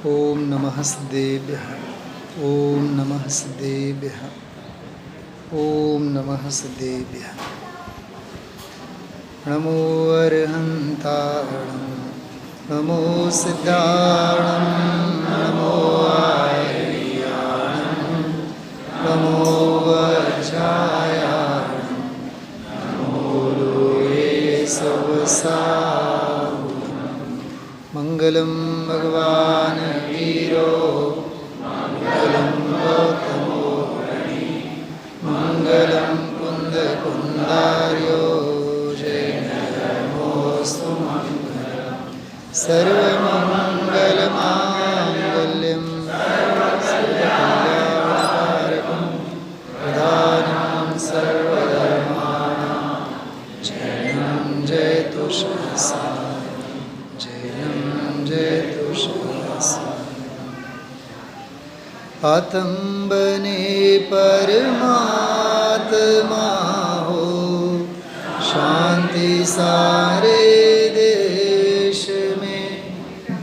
ओम नमः सिद्धेभ्यः। ओम नमः सिद्धेभ्यः। ओम नमः सिद्धेभ्यः। नमो अरहन्ताणं नमो सिद्धाणं नमो आर्याणं नमो वज्रायाणं नमो लोये सवसाहुतं। मंगलम भगवान वीरो मंगलम गौतमो गणी मंगलम कुंद कुंदार्यो जयनमोस्तु मंगलम सर्वमंगलमांगल्यं सर्वकल्याणकारकं प्रधानं सर्वधर्माणां जयं जयतु शास्त्रं जयं जयतु शास्त्रम्। आत्म बने परमात्मा हो शांति सारे देश में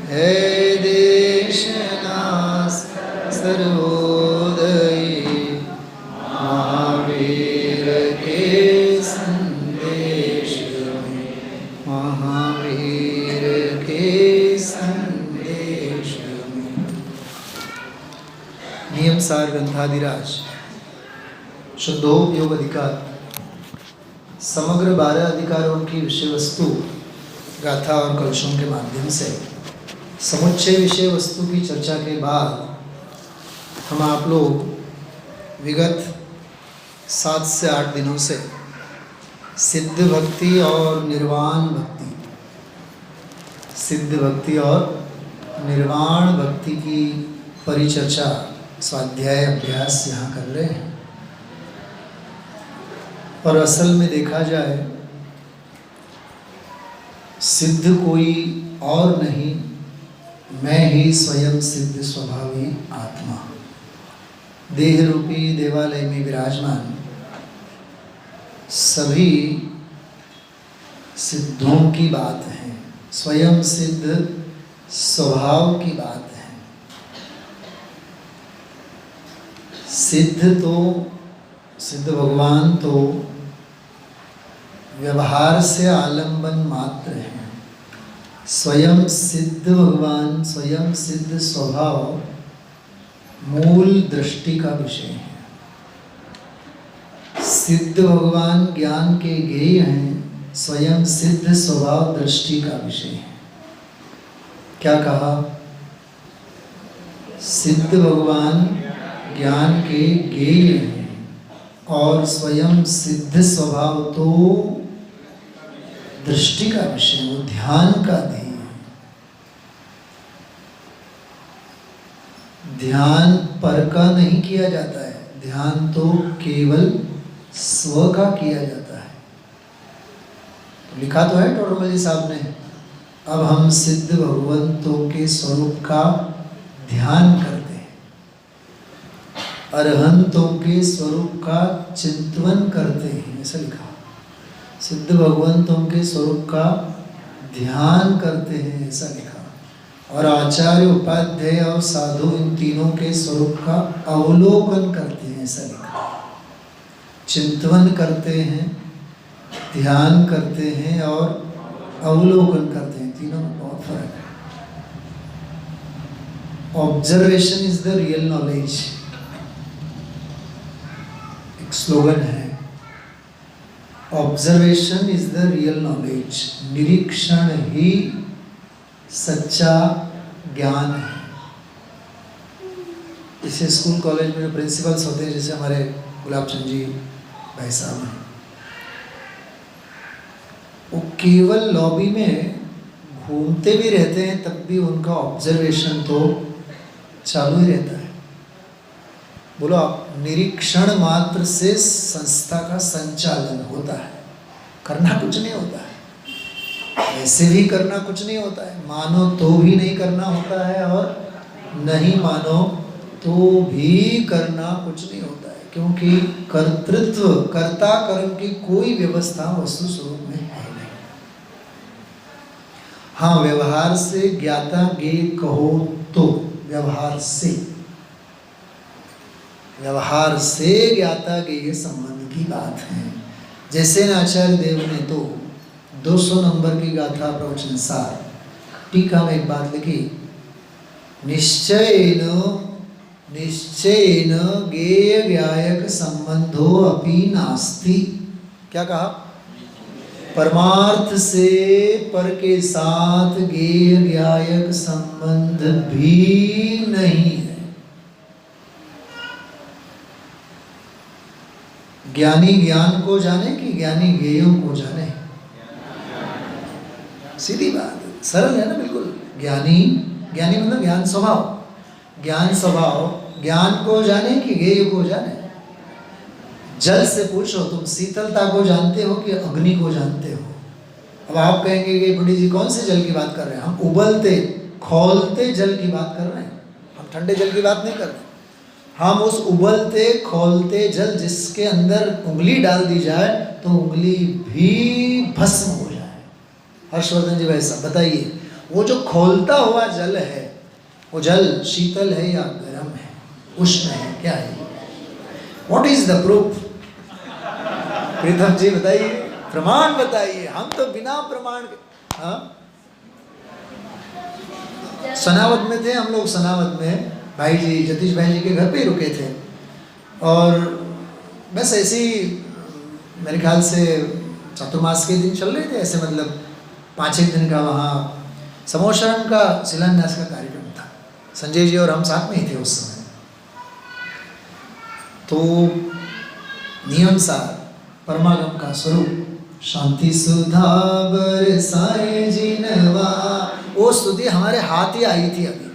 है देश नास सर्वोदयी महावीर के संदेश में महावीर के संदेश में। नियम सार ग्रंथाधिराज शुद्धोपयोग अधिकार समग्र 12 अधिकारों की विषय वस्तु गाथा और कलशों के माध्यम से समुच्चय विषय वस्तु की चर्चा के बाद हम आप लोग विगत 7 से 8 दिनों से सिद्ध भक्ति और निर्वाण भक्ति सिद्ध भक्ति और निर्वाण भक्ति की परिचर्चा स्वाध्याय अभ्यास यहाँ कर रहे हैं। और असल में देखा जाए सिद्ध कोई और नहीं, मैं ही स्वयं सिद्ध स्वभावी आत्मा देह रूपी देवालय में विराजमान सभी सिद्धों की बात है, स्वयं सिद्ध स्वभाव की बात है। सिद्ध भगवान तो व्यवहार से आलंबन मात्र है। स्वयं सिद्ध भगवान स्वयं सिद्ध स्वभाव मूल दृष्टि का विषय है। सिद्ध भगवान ज्ञान के ज्ञेय हैं, स्वयं सिद्ध स्वभाव दृष्टि का विषय है। क्या कहा? सिद्ध भगवान ज्ञान के ज्ञेय हैं और स्वयं सिद्ध स्वभाव तो दृष्टि का विषय, वो ध्यान का ध्येय है। ध्यान पर का नहीं किया जाता है, ध्यान तो केवल स्व का किया जाता है। तो लिखा तो है टोडरमल साहब ने, अब हम सिद्ध भगवंतों के स्वरूप का ध्यान करते हैं, अरहंतों के स्वरूप का चिंतन करते हैं, ऐसा लिखा। सिद्ध भगवंतों के स्वरूप का ध्यान करते हैं, ऐसा लिखा। और आचार्य उपाध्याय और साधु इन तीनों के स्वरूप का अवलोकन करते हैं, ऐसा लिखा। चिंतन करते हैं, ध्यान करते हैं और अवलोकन करते हैं, तीनों में बहुत फर्क है। Observation is the real knowledge, slogan है। Observation is the real knowledge, निरीक्षण ही सच्चा ज्ञान है। इसे स्कूल कॉलेज में प्रिंसिपल्स होते हैं, जैसे हमारे गुलाब चंद जी भाई साहब हैं, वो केवल लॉबी में घूमते भी रहते हैं तब भी उनका ऑब्जर्वेशन तो चालू ही रहता है। बोलो आप, निरीक्षण मात्र से संस्था का संचालन होता है, करना कुछ नहीं होता है। वैसे भी करना कुछ नहीं होता है, मानो तो भी नहीं करना होता है और नहीं मानो तो भी करना कुछ नहीं होता है, क्योंकि कर्तृत्व कर्ता कर्म की कोई व्यवस्था वस्तु स्वरूप में है नहीं। हाँ, व्यवहार से ज्ञाता ज्ञेय कहो तो व्यवहार से ज्ञाता गेय संबंध की बात है। जैसे न आचार्य देव ने तो 200 नंबर की गाथा प्रवचन सार टीका में एक बात लिखी, निश्चयेन गेय व्यायक संबंधो अपि नास्ति। क्या कहा? परमार्थ से पर के साथ गेय व्यायक संबंध भी नहीं है। ज्ञानी ज्ञान को जाने कि ज्ञानी ज्ञेयों को जाने? सीधी बात, सरल है ना बिल्कुल। ज्ञानी मतलब ज्ञान स्वभाव ज्ञान को जाने कि ज्ञेय को जाने? जल से पूछो तुम शीतलता को जानते हो कि अग्नि को जानते हो? अब आप कहेंगे कि बुढ़ी जी कौन से जल की बात कर रहे हैं? हम उबलते खौलते जल की बात कर रहे हैं, हम ठंडे जल की बात नहीं कर रहे। हम उस उबलते खौलते जल जिसके अंदर उंगली डाल दी जाए तो उंगली भी भस्म हो जाए। हर्षवर्धन जी वैसा बताइए, वो जो खौलता हुआ जल है वो जल शीतल है या गर्म है, उष्ण है, क्या है? What is the proof? Pritam ji बताइए, प्रमाण बताइए। हम तो बिना प्रमाण के। हाँ, सनावद में थे हम लोग। सनावद में भाई जी, जतीश भाई जी के घर पे ही रुके थे और बस ऐसे ही मेरे ख्याल से चतुर्मास के दिन चल रहे थे, ऐसे मतलब 5-1 दिन का वहाँ समोशरण का शिलान्यास का कार्यक्रम था। संजय जी और हम साथ में ही थे उस समय। तो नियम सार परमागम का स्वरूप शांति सुधा बरसाए जिनवा, वो स्तुति हमारे हाथ ही आई थी। अभी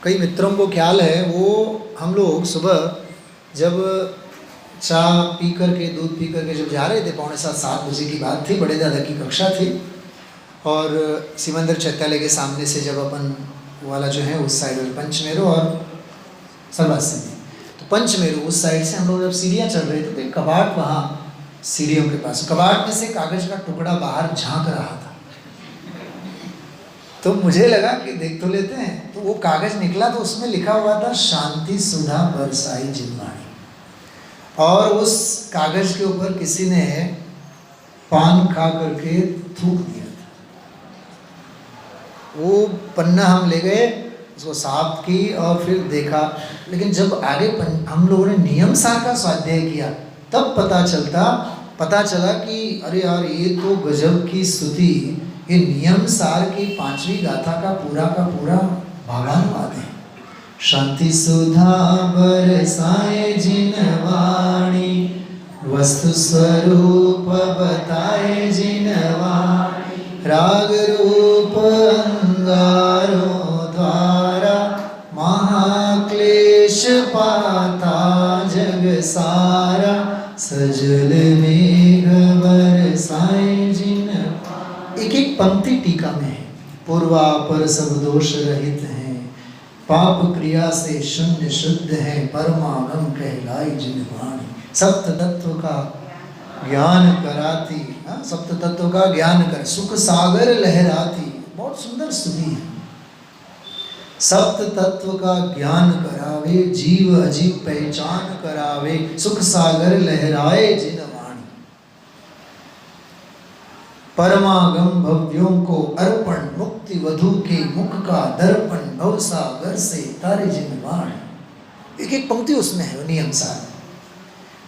कई मित्रों को ख्याल है, वो हम लोग सुबह जब चाय पी करके दूध पी करके जब जा रहे थे, 6:45-7 बजे की बात थी, बड़े दादा की कक्षा थी और सिमंदर चैत्यालय के सामने से जब अपन वाला जो है उस साइड पंचमेरु और सर्वासी में, तो पंचमेरु उस साइड से हम लोग जब सीढ़ियाँ चढ़ रहे थे तो एक कबाट वहाँ सीढ़ियों के पास, कबाट में से कागज का टुकड़ा बाहर झांक रहा था। तो मुझे लगा कि देख तो लेते हैं, तो वो कागज निकला तो उसमें लिखा हुआ था शांति सुधा बरसाई जिनवाणी, और उस कागज के ऊपर किसी ने पान खा करके थूक दिया था। वो पन्ना हम ले गए, उसको साफ की और फिर देखा, लेकिन जब आगे हम लोगों ने नियम सार का स्वाध्याय किया तब पता चला कि अरे यार ये तो गजब की स्तुति, ये नियम सार की 5वीं गाथा का पूरा भावानुवाद है। शांति सुधा बरसाए जिनवाणी, वस्तु स्वरूप बताए जिनवाणी, राग रूप अंगारों द्वारा महाक्लेश पाता जग सारा, सजल मेघ बरसाए जिनवाणी। एक पंक्ति टीका में है, पूर्वापर सब दोष रहित हैं, पाप क्रिया से शून्य शुद्ध है, परमागम कहलाई जिनवाणी। सप्त तत्व का ज्ञान कराती, सप्त तत्व का ज्ञान कर, सुख सागर लहराती। बहुत सुंदर स्तुति है। सप्त तत्व का ज्ञान करावे, जीव अजीव पहचान करावे, सुख सागर लहराए जिनवाणी। परमागम भव्यों को अर्पण, मुक्ति वधु के मुख का दर्पण, भव सागर से तारे जिनवाणी। एक पंक्ति उसमें है नियम सार।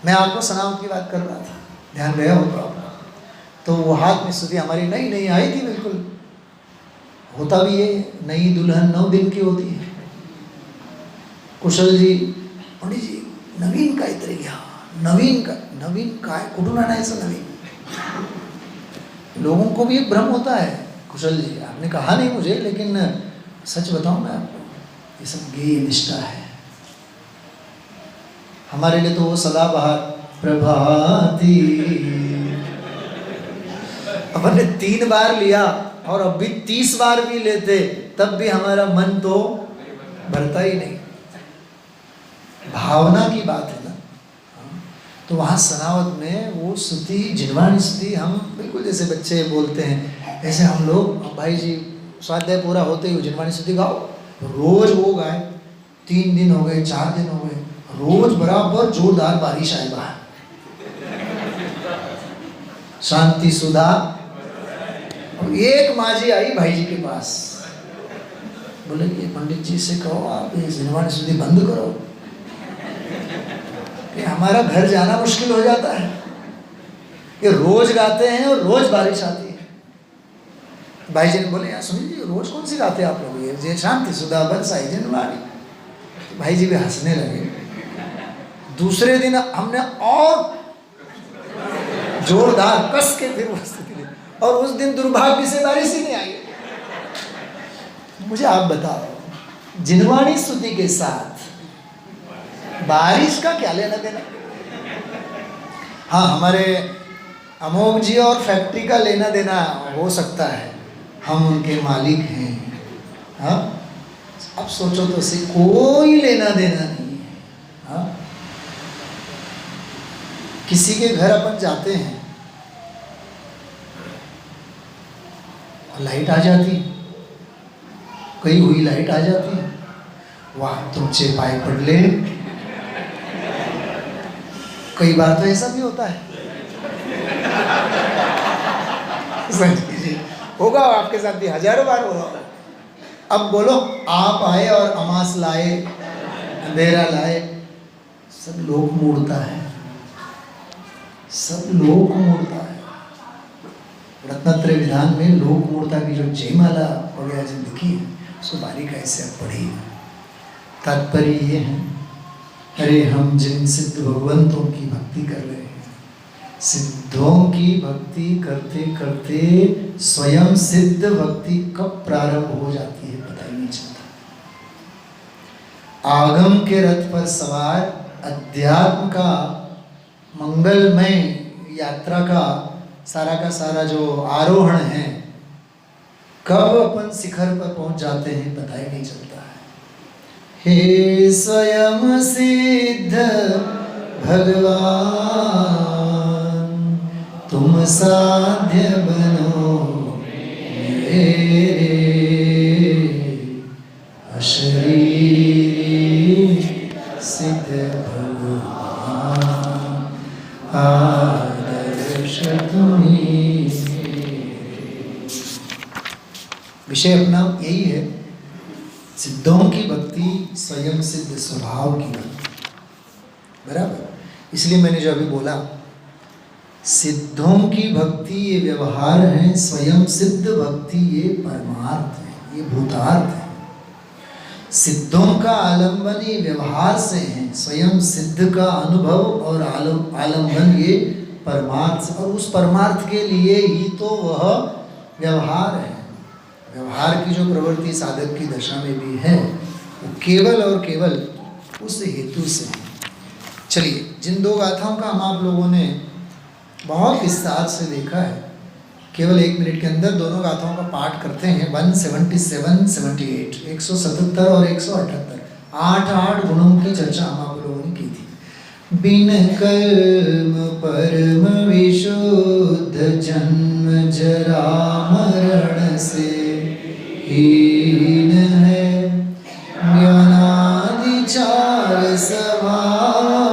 मैं आपको सनावत की बात कर रहा था, ध्यान गया होगा आपका। तो वो हाथ में स्तुति हमारी नई आई थी, बिल्कुल होता भी है, नई दुल्हन 9 दिन की होती है। कुशल जी, पंडित जी नवीन काय तरी घ्या, नवीन काय कुठून आणायचं नवीन? लोगों को भी एक भ्रम होता है। कुशल जी, आपने कहा नहीं मुझे, लेकिन सच बताऊं मैं आपको, ये सब गेय निष्ठा है। हमारे लिए तो वो सदाबहार प्रभाती अपन ने 3 बार लिया और अब भी 30 बार भी लेते तब भी हमारा मन तो भरता ही नहीं। भावना की बात है ना। तो वहाँ सनावत में वो स्तुति, जिनवाणी स्तुति, हम बिल्कुल जैसे बच्चे बोलते हैं ऐसे हम लोग, भाई जी स्वाध्याय पूरा होते ही जिनवाणी स्तुति गाओ, रोज वो गाए, 3 दिन हो गए, 4 दिन हो गए, रोज बराबर जोरदार बारिश आए बाहर, शांति सुधा। अब एक माजी आई भाई जी के पास, बोले कि पंडित जी से कहो आप ये जिनवाणी सुधी बंद करो, कि हमारा घर जाना मुश्किल हो जाता है। ये रोज गाते हैं और रोज बारिश आती है। भाई जी ने बोले यार सुनिए रोज कौन सी गाते हैं आप लोग, ये शांति सुधा बरसाई जिनवाणी। भाई जी भी हंसने लगे। दूसरे दिन हमने और जोरदार कस के फिर और उस दिन दुर्भाग्य से बारिश ही नहीं आई। मुझे आप बताओ जिनवाणी स्तुति के साथ बारिश का क्या लेना देना? हाँ, हमारे अमोघ जी और फैक्ट्री का लेना देना हो सकता है, हम उनके मालिक हैं। हाँ, अब सोचो तो से कोई लेना देना नहीं है। हाँ, किसी के घर अपन जाते हैं और लाइट आ जाती, कहीं हुई लाइट आ जाती, वाह तुमचे पाए पडले। कई बार तो ऐसा भी होता है, होगा आपके साथ भी, हजारों बार होगा। अब बोलो आप आए और अमास लाए, अंधेरा लाए, सब लोग मूड़ता है, सब लोग मूड़ता है। रत्नत्रय विधान में लोक मूर्ता की जो जयमाला वगैरह जो लिखी है उसको बारीकाई से अब पढ़ी। तात्पर्य ये है, अरे हम जिन सिद्ध भगवंतों की भक्ति कर रहे हैं, सिद्धों की भक्ति करते करते स्वयं सिद्ध भक्ति कब प्रारंभ हो जाती है पता ही नहीं चलता। आगम के रथ पर सवार अध्यात्म का मंगलमय यात्रा का सारा जो आरोहण है, कब अपन शिखर पर पहुंच जाते हैं पता ही नहीं चलता है। हे स्वयं सिद्ध भगवान तुम साध्य बनो मेरे, अशरीरी सिद्ध भगवान आदर्श तुम्हीं। विषय अपना यही है, सिद्धों की भक्ति स्वयं सिद्ध स्वभाव की भक्ति, बराबर। इसलिए मैंने जो अभी बोला, सिद्धों की भक्ति ये व्यवहार है, स्वयं सिद्ध भक्ति ये परमार्थ है, ये भूतार्थ है। सिद्धों का आलंबन ये व्यवहार से है, स्वयं सिद्ध का अनुभव और आलंबन ये परमार्थ, और उस परमार्थ के लिए ही तो वह व्यवहार है। व्यवहार की जो प्रवृत्ति साधक की दशा में भी है वो केवल और केवल उस हेतु से है। चलिए, जिन दो गाथाओं का हम आप लोगों ने बहुत विस्तार से देखा है, केवल 1 मिनट के अंदर दोनों गाथाओं का पाठ करते हैं। 177-78 177 और 178 8 गुणों की चर्चा हम आप लोगों ने की थी। बिन कर्म परम विशुद्ध जन्म जरा मरण से हीन है, ज्ञानादिचार स्वभावमय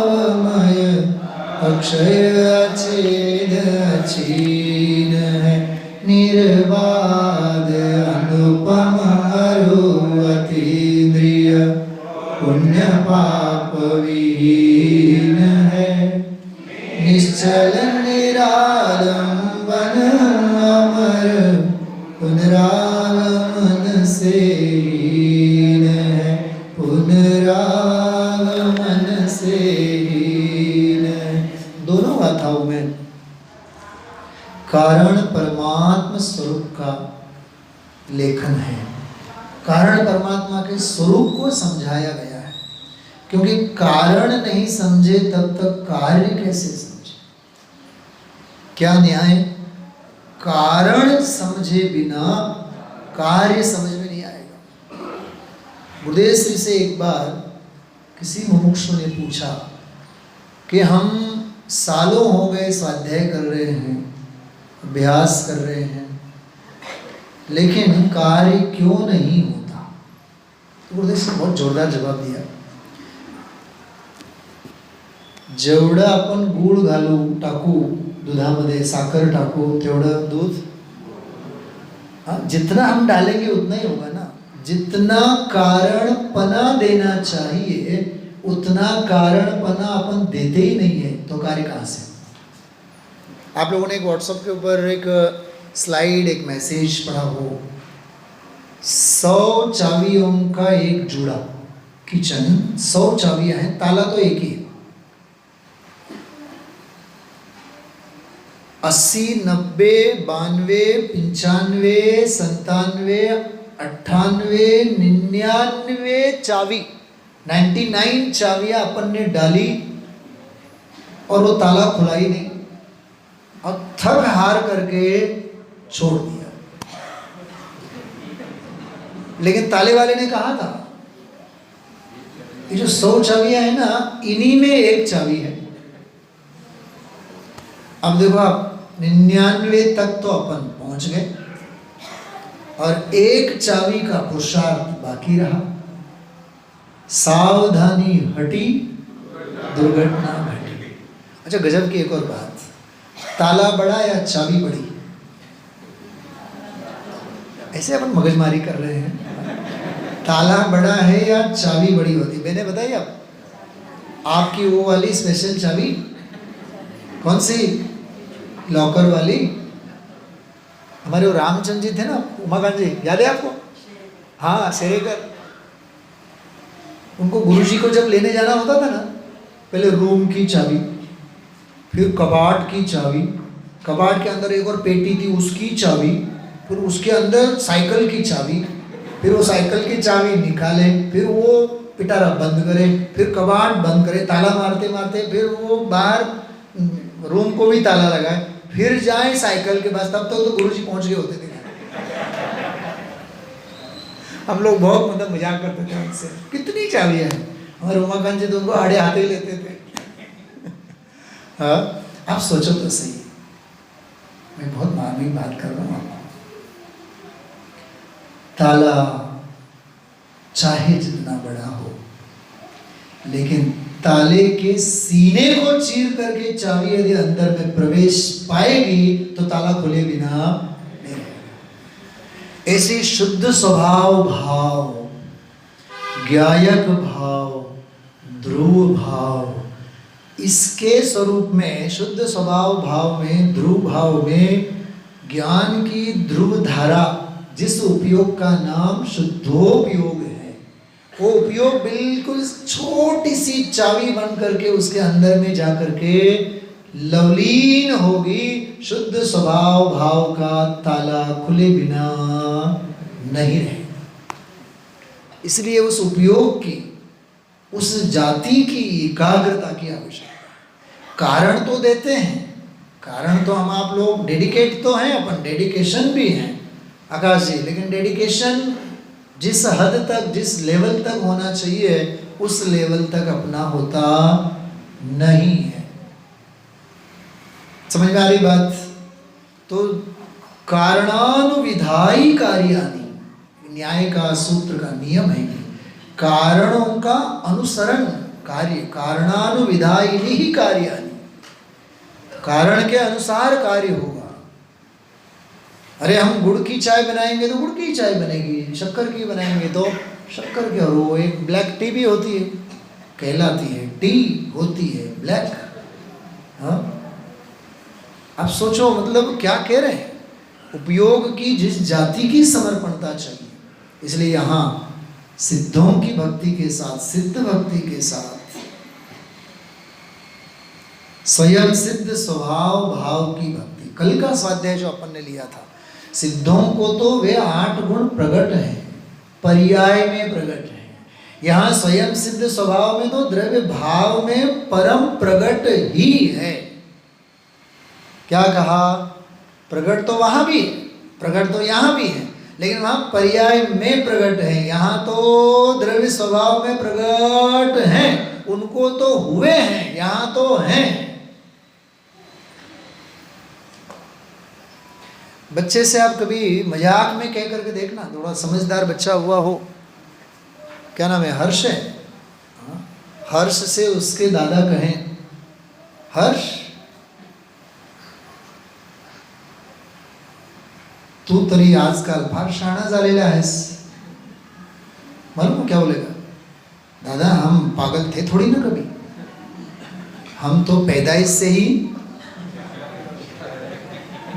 अक्षय अछेद अछीन है, निर्बाध अनुपम अरु अतीन्द्रिय पुण्य पाप विहीन है, निश्चल निरालंबन अमर पुनरागमन से हीन है, पुनरागमन से हीन है। दोनों गाथाओं में कारण परमात्मा स्वरूप का लेखन है। कारण परमात्मा के स्वरूप को समझाया गया है, क्योंकि कारण नहीं समझे तब तक कार्य कैसे समझे। क्या न्याय? कारण समझे बिना कार्य समझ में नहीं आएगा। गुरुदेव श्री से एक बार किसी मुमुक्षु ने पूछा कि हम सालों हो गए स्वाध्याय कर रहे हैं, अभ्यास कर रहे हैं, लेकिन कार्य क्यों नहीं होता? तो गुरुदेव से बहुत जोरदार जवाब दिया, जेवढं आपण गूळ घालू टाकू दुधामध्ये, साखर टाकू, तेवढं दूध, जितना हम डालेंगे उतना ही होगा ना। जितना कारणपना देना चाहिए उतना कारणपना अपन देते ही नहीं है, तो कार्य कहाँ से? आप लोगों ने एक व्हाट्सएप के ऊपर एक स्लाइड, एक मैसेज पढ़ा हो, 100 चाबियों का एक जुड़ा किचन, 100 चाबियां हैं, ताला तो एक ही है। 80, 90, 92, 95, 97, 98, 99 चाबी, 99 चाबियां अपन ने डाली और वो ताला खुला ही नहीं, और थक हार करके छोड़ दिया। लेकिन ताले वाले ने कहा था, ये जो 100 चाबियां है ना, इन्हीं में एक चाबी है। अब देखो आप 99 तक तो अपन पहुंच गए और एक चाबी का पुरुषार्थ बाकी रहा। सावधानी हटी, दुर्घटना घटी। अच्छा, गजब की एक और बात, ताला बड़ा या चाबी बड़ी? ऐसे अपन मगजमारी कर रहे हैं, ताला बड़ा है या चाबी बड़ी होती? मैंने बताइए आपकी वो वाली स्पेशल चाबी कौन सी, लॉकर वाली? हमारे वो रामचंद्र जी थे ना, उमाकांत जी, याद है आपको? हाँ, सेरेकर। उनको गुरुजी को जब लेने जाना होता था ना, पहले रूम की चाबी, फिर कबाड़ की चाबी, कबाड़ के अंदर एक और पेटी थी उसकी चाबी, फिर उसके अंदर साइकिल की चाबी, फिर वो साइकिल की चाबी निकाले, फिर वो पिटारा बंद करे, फिर कबाड़ बंद करे, ताला मारते मारते, फिर वो बाहर रूम को भी ताला लगाए, फिर जाए साइकिल के पास। तब तक तो गुरुजी पहुंच गए होते थे। हम लोग बहुत मतलब मजाक करते थे उनसे, कितनी चाबियां हैं। हमारे उमाकांत जी तो उनको आड़े हाथे लेते थे। हाँ, आप सोचो तो सही, मैं बहुत मार्मिक बात कर रहा हूँ आपको। ताला चाहे जितना बड़ा हो, लेकिन ताले के सीने को चीर करके चाबी यदि अंदर में प्रवेश पाएगी तो ताला खुले बिना नहीं रहेगा। ऐसे शुद्ध स्वभाव भाव, ज्ञायक भाव, ध्रुव भाव, इसके स्वरूप में, शुद्ध स्वभाव भाव में, ध्रुव भाव में ज्ञान की ध्रुव धारा, जिस उपयोग का नाम शुद्धोपयोग है, वो उपयोग बिल्कुल छोटी सी चाबी बन करके उसके अंदर में जाकर के लवलीन होगी। शुद्ध स्वभाव भाव का ताला खुले बिना नहीं रहेगा। इसलिए उस उपयोग की, उस जाति की एकाग्रता की आवश्यकता। कारण तो देते हैं, कारण तो हम आप लोग डेडिकेट तो हैं, अपन डेडिकेशन भी हैं आकाश जी, लेकिन डेडिकेशन जिस हद तक, जिस लेवल तक होना चाहिए, उस लेवल तक अपना होता नहीं है। समझ में आ रही बात? तो कारणानुविधायी कार्याणि, न्याय का सूत्र का नियम है कि कारणों का अनुसरण कार्य, कारणानुविधायी ही कार्याणि, कारण के अनुसार कार्य होगा। अरे हम गुड़ की चाय बनाएंगे तो गुड़ की चाय बनेगी, शक्कर की बनाएंगे तो शक्कर की। और वो एक ब्लैक टी भी होती है, कहलाती है टी, होती है ब्लैक। हाँ, आप सोचो मतलब क्या कह रहे हैं, उपयोग की जिस जाति की समर्पणता चाहिए। इसलिए यहाँ सिद्धों की भक्ति के साथ, सिद्ध भक्ति के साथ स्वयं सिद्ध स्वभाव भाव की भक्ति। कल का स्वाध्याय जो अपन ने लिया था, सिद्धों को तो वे 8 गुण प्रकट हैं, पर्याय में प्रकट हैं। यहाँ स्वयं सिद्ध स्वभाव में तो द्रव्य भाव में परम प्रकट ही है। क्या कहा? प्रकट तो वहाँ भी है, प्रकट तो यहाँ भी है, लेकिन वहाँ पर्याय में प्रकट है। यहाँ तो द्रव्य स्वभाव में प्रकट हैं, उनको तो हुए हैं, यहाँ तो हैं। बच्चे से आप कभी मजाक में कह करके देखना, थोड़ा समझदार बच्चा हुआ हो, क्या नाम है, हर्ष है, हाँ? हर्ष से उसके दादा कहें, हर्ष तू तरी आजकाल फार शहाणा झालेला आहेस. मालूम क्या बोलेगा, दादा हम पागल थे थोड़ी ना कभी, हम तो पैदाइश से ही.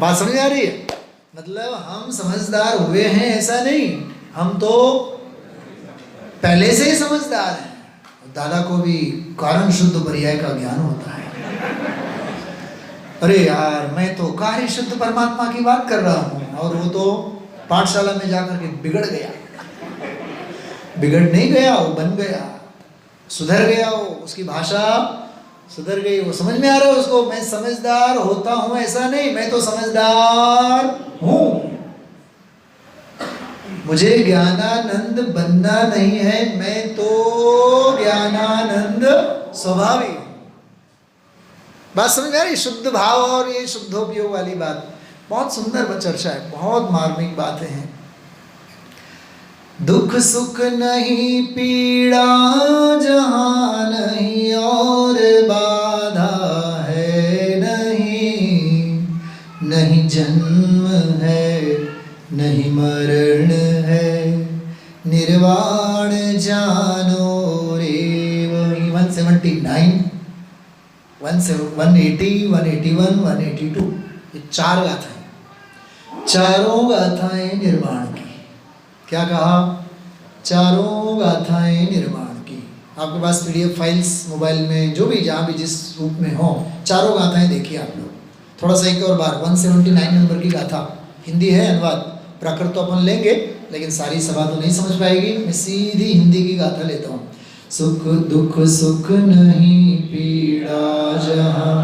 बात समझ आ रही है? मतलब हम समझदार हुए हैं ऐसा नहीं, हम तो पहले से ही समझदार हैं. दादा को भी कारण शुद्ध पर्याय का ज्ञान होता है. अरे यार मैं तो कार्य शुद्ध परमात्मा की बात कर रहा हूँ, और वो तो पाठशाला में जाकर के बिगड़ गया. बिगड़ नहीं गया, वो बन गया, सुधर गया, वो उसकी भाषा सुधर गई. वो समझ में आ रहा है उसको, मैं समझदार होता हूँ ऐसा नहीं, मैं तो समझदार हूँ. मुझे ज्ञानानंद बनना नहीं है, मैं तो ज्ञानानंद स्वभावी हूँ. बात समझ में आ रही? शुद्ध भाव और ये शुद्धोपयोग वाली बात बहुत सुंदर चर्चा है, बहुत मार्मिक बातें हैं. दुख सुख नहीं, पीड़ा जहाँ नहीं, और बाधा है नहीं. नहीं जन्म है, नहीं मरण है, निर्वाण जानो रे. 179, 180, 181, 182, ये 4 गाथाएं, चारों गाथाएं निर्वाण की. क्या कहा? चारों गाथाएं निर्माण की. आपके पास PDF फाइल्स मोबाइल में जो भी जहाँ भी जिस रूप में हो, चारों गाथाएं देखिए आप लोग. थोड़ा सा एक और बार 179 नंबर की गाथा, हिंदी है अनुवाद, प्राकृत तो अपन लेंगे लेकिन सारी सभा तो नहीं समझ पाएगी. मैं सीधी हिंदी की गाथा लेता हूँ. सुख दुख सुख नहीं, पीड़ा जहाँ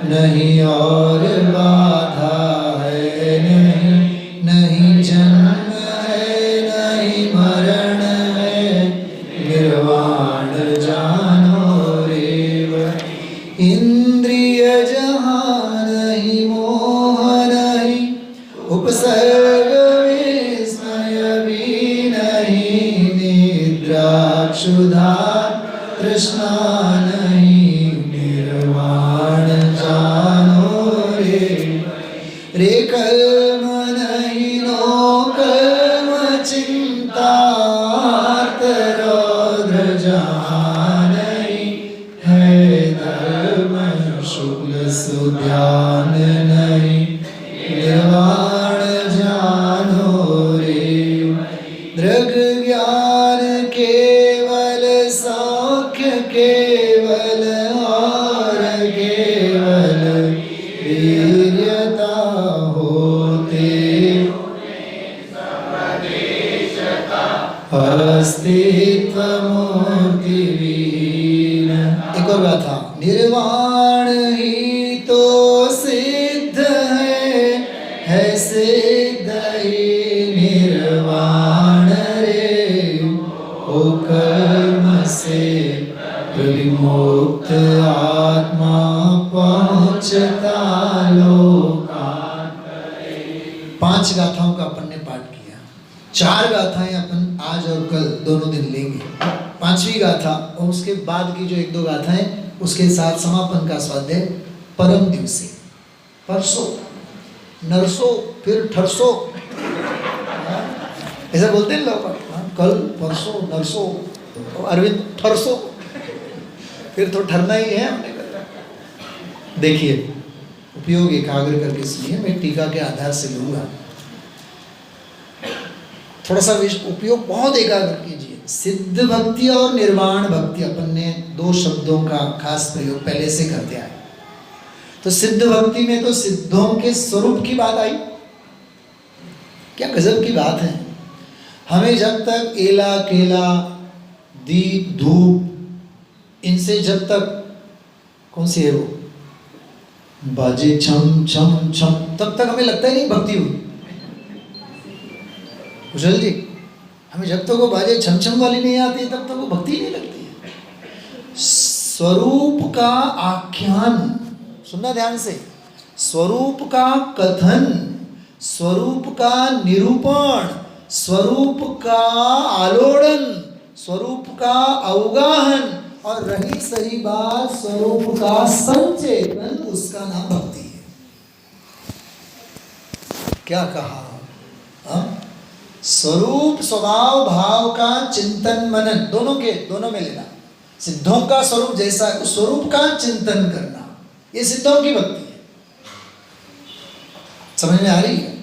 नहीं, और बाधा है नहीं. नहीं जन्म है, नहीं मरण है, निर्वाण जानो रे. इंद्रिय जहाँ नहीं, मोह नहीं, उपसर्ग विस्मय भी नहीं. निद्रा क्षुधा तृष्णा नहीं, निर्वाण जानो रे. रे कर्म नहीं, नो कर्म चिंता, रौद्र जहाँ नहीं है. धर्म शुक्ल सुध्यान नहीं, निर्वाण जानो रे. दृग ज्ञान केवल, सौख्य केवल, और केवल वीर्यता होते. अस्तित्व मूर्ति वीण. एक और बात था, निर्वाण ही तो सिद्ध है सिद्ध ही निर्वाण रे. ओ कर्म से विमुक्त आत्मा पहुँचता लोकान. 5 गाथाओं का अपन ने पाठ किया. 4 गाथाएं अपन आज और कल दोनों दिन लेंगे. 5वीं गाथा और उसके बाद की जो 1-2 गाथाएं, उसके साथ समापन का स्वाध्याय परम दिवसे, परसों, नरसों, फिर ठरसों, ऐसा बोलते हैं लोग. कल, परसों, नरसों, अरविंद ठरसों, फिर तो ठरना ही है हमने कहा. देखिए, उपयोग एकाग्र करके सुनिए, मैं टीका के आधार से लूँगा. थोड़ा सा उपयोग बहुत एकाग्र कीजिए. सिद्ध भक्ति और निर्वाण भक्ति, अपन ने 2 शब्दों का खास प्रयोग पहले से करते आए. तो सिद्ध भक्ति में तो सिद्धों के स्वरूप की बात आई. क्या गजब की बात है. हमें जब तक एला केला, दीप धूप, इनसे जब तक, कौन सी है वो, बाजे छम छम छम, तब तक हमें लगता ही नहीं भक्ति हुई. कुशल जी, हमें जब तक वो बाजे छम छम वाली नहीं आती तब तक वो भक्ति नहीं लगती है. स्वरूप का आख्यान सुनना ध्यान से, स्वरूप का कथन, स्वरूप का निरूपण, स्वरूप का आलोड़न, स्वरूप का अवगाहन, और रही सही बात स्वरूप का संचेतन, उसका नाम भक्ति है। क्या कहा? स्वरूप स्वभाव भाव का चिंतन मनन, दोनों में लेना। सिद्धों का स्वरूप जैसा है, उस स्वरूप का चिंतन करना, ये सिद्धों की भक्ति है। समझ में आ रही है?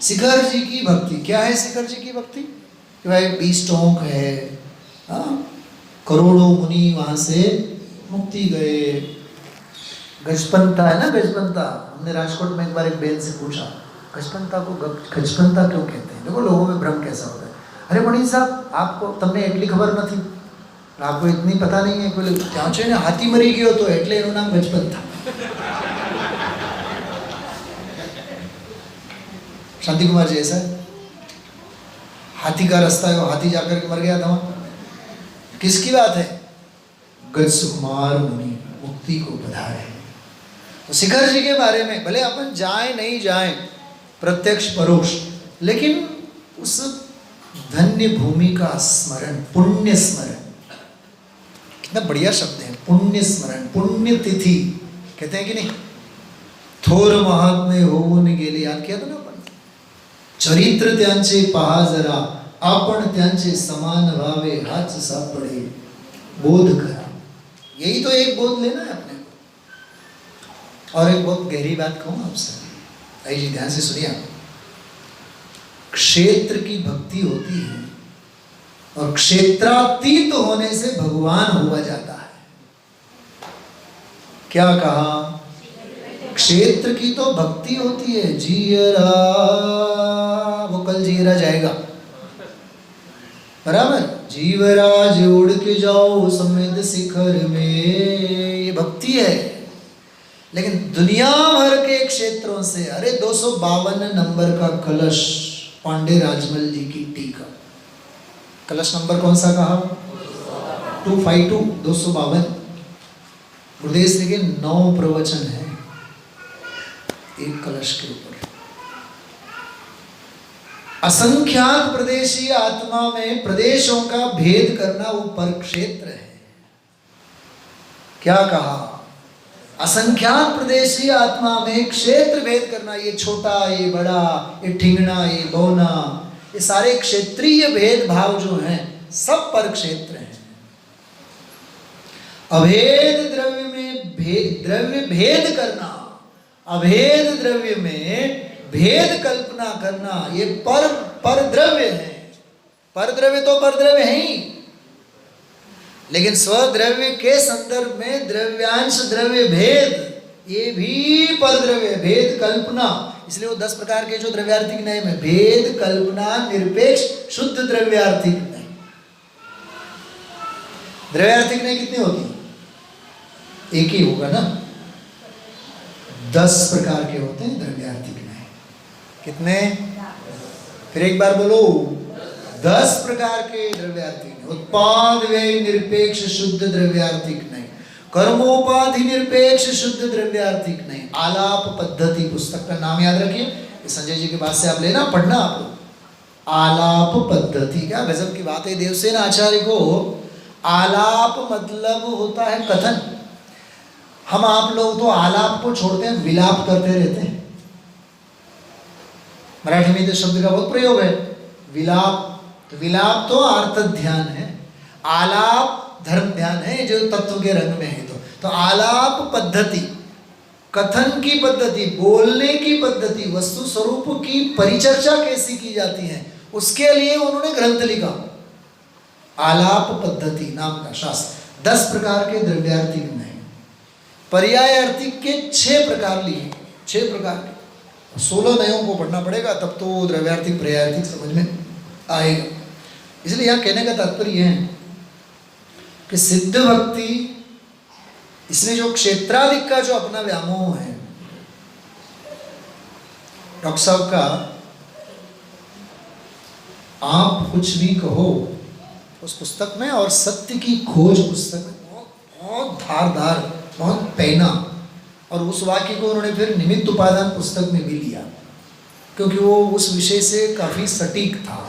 शिखर जी की भक्ति क्या है? शिखर जी की भक्ति कि भाई 20 टोंक है, करोड़ों मुनि वहां से मुक्ति गए। गजपंता है ना, गजपंता। हमने राजकोट में एक बार एक बेन से पूछा, गजपंता को गजपंता क्यों कहते हैं? देखो लोगों में भ्रम कैसा होता है। अरे मणि साहब, आपको तमने एटली खबर नहीं, आपको इतनी पता नहीं है? बोले चाचे ने हाथी मरी गयो तो एटले एનું नाम गजपंता। शांति कुमार जी ऐसा हाथी का रास्ता है, वो हाथी जाकर के मर गया था। किसकी बात है? गज सुकुमार मुनि मुक्ति को बधाए। तो शिखर जी के बारे में भले अपन जाए नहीं जाए प्रत्यक्ष परोक्ष, लेकिन उस धन्य भूमि का स्मरण, पुण्य स्मरण, कितना बढ़िया शब्द है पुण्य स्मरण, पुण्य तिथि कहते हैं कि नहीं? थोर महात्म्य होऊन गेले, याद किया था ना अपन? चरित्र त्यांचे पहा जरा, आपण त्यांचे समान भावे हाच सापडे, बोध करा। यही तो एक बोध लेना है अपने को। और एक बहुत गहरी बात कहूं आपसे, आई जी ध्यान से सुनिए। क्षेत्र की भक्ति होती है और क्षेत्रातीत होने से भगवान हुआ जाता है। क्या कहा? क्षेत्र की तो भक्ति होती है। जीरा, वो कल जीरा जाएगा, बराबर? जीवराज उड़ के जाओ समेत शिखर में, ये भक्ति है। लेकिन दुनिया भर के क्षेत्रों से, अरे 252 नंबर का कलश, पांडे राजमल जी की टीका, कलश नंबर कौन सा कहा? 252, 252। गुरुदेव श्री के 9 प्रवचन है एक कलश के ऊपर। असंख्यात प्रदेशीय आत्मा में प्रदेशों का भेद करना वो पर क्षेत्र है। क्या कहा? असंख्यात प्रदेशीय आत्मा में क्षेत्र भेद करना, ये छोटा, ये बड़ा, ये ठिंगना, ये बौना, ये सारे क्षेत्रीय भेद भाव जो हैं सब पर क्षेत्र हैं। अभेद द्रव्य में द्रव्य भेद करना, अभेद द्रव्य में भेद कल्पना करना, ये पर द्रव्य है। पर द्रव्य तो पर द्रव्य है ही, लेकिन स्वद्रव्य के संदर्भ में द्रव्यांश द्रव्य भेद, ये भी पर द्रव्य भेद कल्पना। इसलिए वो 10 प्रकार के जो द्रव्यार्थिक नय में भेद कल्पना निरपेक्ष शुद्ध द्रव्यार्थिक नय। द्रव्यार्थिक नय कितनी होती? एक ही होगा ना। 10 प्रकार के होते हैं द्रव्यार्थिक नय। कितने? फिर एक बार बोलो, 10 प्रकार के द्रव्यार्थिक नय। उत्पाद व्यय निरपेक्ष शुद्ध द्रव्यार्थिक नय, कर्मोपाधि निरपेक्ष शुद्ध द्रव्यार्थिक नय, आलाप पद्धति, पुस्तक का नाम याद रखिए, संजय जी के पास से आप लेना, पढ़ना आप लोग। आलाप पद्धति, क्या गजब की बात है। देवसेन आचार्य को आलाप मतलब होता है कथन। हम आप लोग तो आलाप को छोड़ते हैं, विलाप करते रहते हैं। मराठी में तो शब्द का बहुत प्रयोग है, विलाप। तो विलाप तो अर्थ ध्यान है, आलाप धर्म ध्यान है जो तत्व के रंग में है। तो आलाप पद्धति, कथन की पद्धति, बोलने की पद्धति, वस्तु स्वरूप की परिचर्चा कैसी की जाती है, उसके लिए उन्होंने ग्रंथ लिखा। आलाप पद्धति नाम का शास्त्र। 10 प्रकार के द्रव्यार्थिक नय, पर्यायार्थिक के 6 प्रकार लिए, 6 प्रकार के। 16 नयों को पढ़ना पड़ेगा, तब तो द्रव्यार्थिक पर्यायार्थिक समझ में आएगा। इसलिए यहाँ कहने का तात्पर्य है कि सिद्ध भक्ति, इसमें जो क्षेत्राधिक का जो अपना व्यामोह है, डॉक्टर साहब का आप कुछ भी कहो उस पुस्तक में, और सत्य की खोज पुस्तक में बहुत धारदार, बहुत पैना, और उस वाक्य को उन्होंने फिर निमित्त उपादान पुस्तक में भी लिया, क्योंकि वो उस विषय से काफ़ी सटीक था।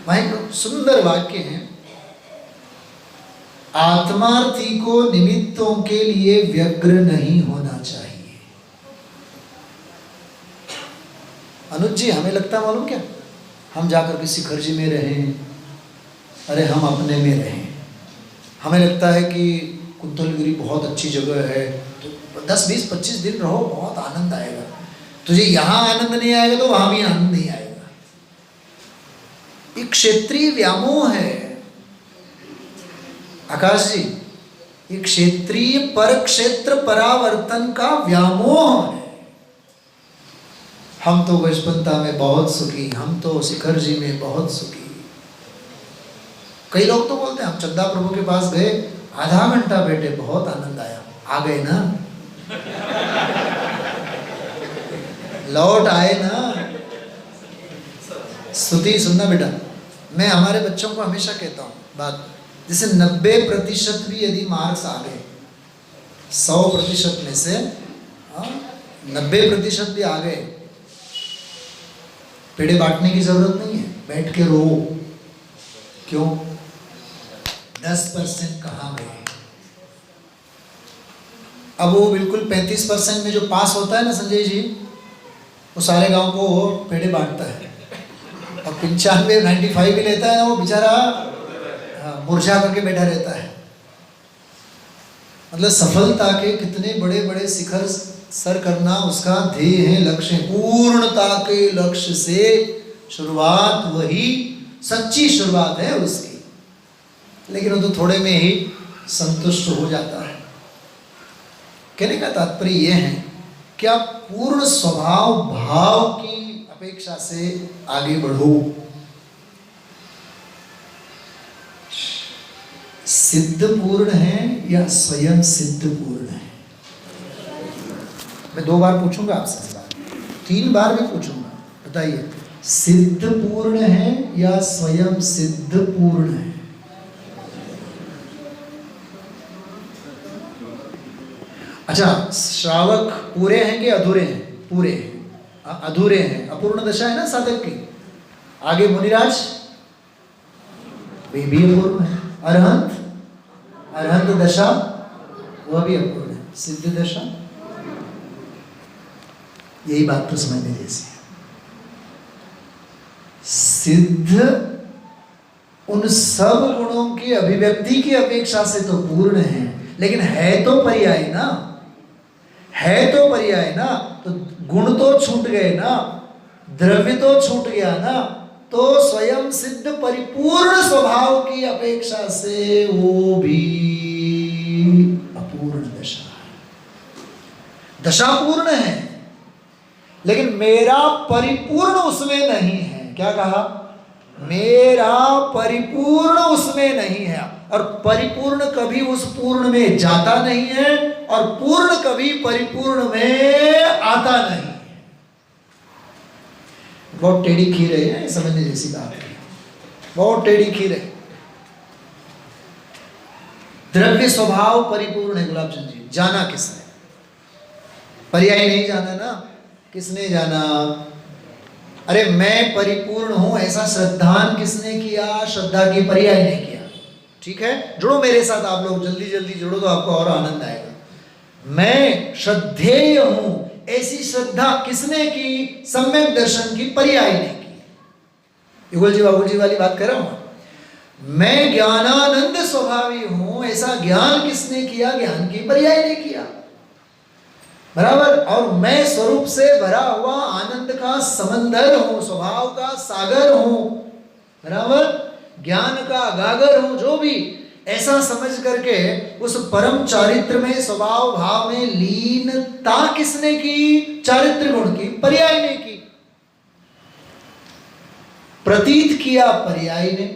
वहाँ एक सुंदर वाक्य है, आत्मार्थी को निमित्तों के लिए व्यग्र नहीं होना चाहिए। अनुज जी, हमें लगता मालूम क्या, हम जाकर के शिखर जी में रहें, अरे हम अपने में रहें। हमें लगता है कि कुंतलगिरी बहुत अच्छी जगह है, तो 10, 20, 25 दिन रहो, बहुत आनंद आएगा। तुझे यहाँ आनंद नहीं आएगा तो वहाँ भी आनंद नहीं आएगा। एक क्षेत्रीय व्यामोह है आकाश जी, एक क्षेत्रीय पर क्षेत्र परावर्तन का व्यामोह है। हम तो बचपनता में बहुत सुखी, हम तो शिखर जी में बहुत सुखी। कई लोग तो बोलते हैं हम चंदा प्रभु के पास गए, आधा घंटा बैठे, बहुत आनंद आया, आ गए ना, लौट आए ना। स्तुति सुनना बेटा, मैं हमारे बच्चों को हमेशा कहता हूँ बात, जैसे 90% भी यदि मार्क्स आ गए, 100% में से 90% भी आ गए, पेड़े बांटने की जरूरत नहीं है, बैठ के रो। क्यों? 10% कहाँ गए? अब वो बिल्कुल 35% में जो पास होता है ना संजय जी, वो सारे गांव को वो पेड़े बांटता है, और 95, 95 भी लेता है ना, वो बेचारा मुरझा करके बैठा रहता है। मतलब सफलता के कितने बड़े बड़े शिखर सर करना उसका ध्येय है, लक्ष्य है। पूर्णता के लक्ष्य से शुरुआत, वही सच्ची शुरुआत है उसकी, लेकिन वो तो थोड़े में ही संतुष्ट हो जाता है। कहने का तात्पर्य यह है कि आप पूर्ण स्वभाव भाव की अपेक्षा से आगे बढ़ो। सिद्ध पूर्ण है या स्वयं सिद्ध पूर्ण है? मैं 2 बार पूछूंगा आपसे इस बार, 3 बार भी पूछूंगा, बताइए, सिद्ध पूर्ण है या स्वयं सिद्ध पूर्ण है? अच्छा, श्रावक पूरे हैं कि अधूरे हैं? पूरे हैं। अधूरे हैं, अपूर्ण दशा है ना साधक की। आगे मुनिराज, वे भी अपूर्ण है। अरहंत, अरहंत दशा, वह भी अपूर्ण है। सिद्ध दशा, यही बात तो समझने जैसी है। सिद्ध उन सब गुणों की अभिव्यक्ति की अपेक्षा से तो पूर्ण है, लेकिन है तो पर्याय ना, है तो पर्याय ना, तो गुण तो छूट गए ना, द्रव्य तो छूट गया ना, तो स्वयं सिद्ध परिपूर्ण स्वभाव की अपेक्षा से वो भी अपूर्ण दशा है। दशा पूर्ण है, लेकिन मेरा परिपूर्ण उसमें नहीं है। क्या कहा? मेरा परिपूर्ण उसमें नहीं है। और परिपूर्ण कभी उस पूर्ण में जाता नहीं है, और पूर्ण कभी परिपूर्ण में आता नहीं है। बहुत टेढ़ी खीर है, समझने जैसी बात है, बहुत टेढ़ी खीर है। द्रव्य स्वभाव परिपूर्ण है गुलाब चंद जी, जाना किसने? पर्याय नहीं जाना ना, किसने जाना? अरे मैं परिपूर्ण हूं ऐसा श्रद्धान किसने किया? श्रद्धा की पर्याय ने किया। ठीक है, जुड़ो मेरे साथ आप लोग, जल्दी जल्दी जुड़ो तो आपको और आनंद आएगा। मैं श्रद्धेय हूं ऐसी श्रद्धा किसने की? सम्यक दर्शन की पर्याय ने की। युगल जी बाबू जी वाली बात कर रहा हूं। मैं ज्ञानानंद स्वभावी हूं ऐसा ज्ञान किसने किया? ज्ञान की पर्याय ने किया, बराबर। और मैं स्वरूप से भरा हुआ आनंद का समंदर हूं, स्वभाव का सागर हूं, बराबर, ज्ञान का गागर हूं, जो भी ऐसा समझ करके उस परम चारित्र में, स्वभाव भाव में लीनता किसने की? चारित्र गुण की पर्याय ने की। प्रतीत किया पर्याय ने,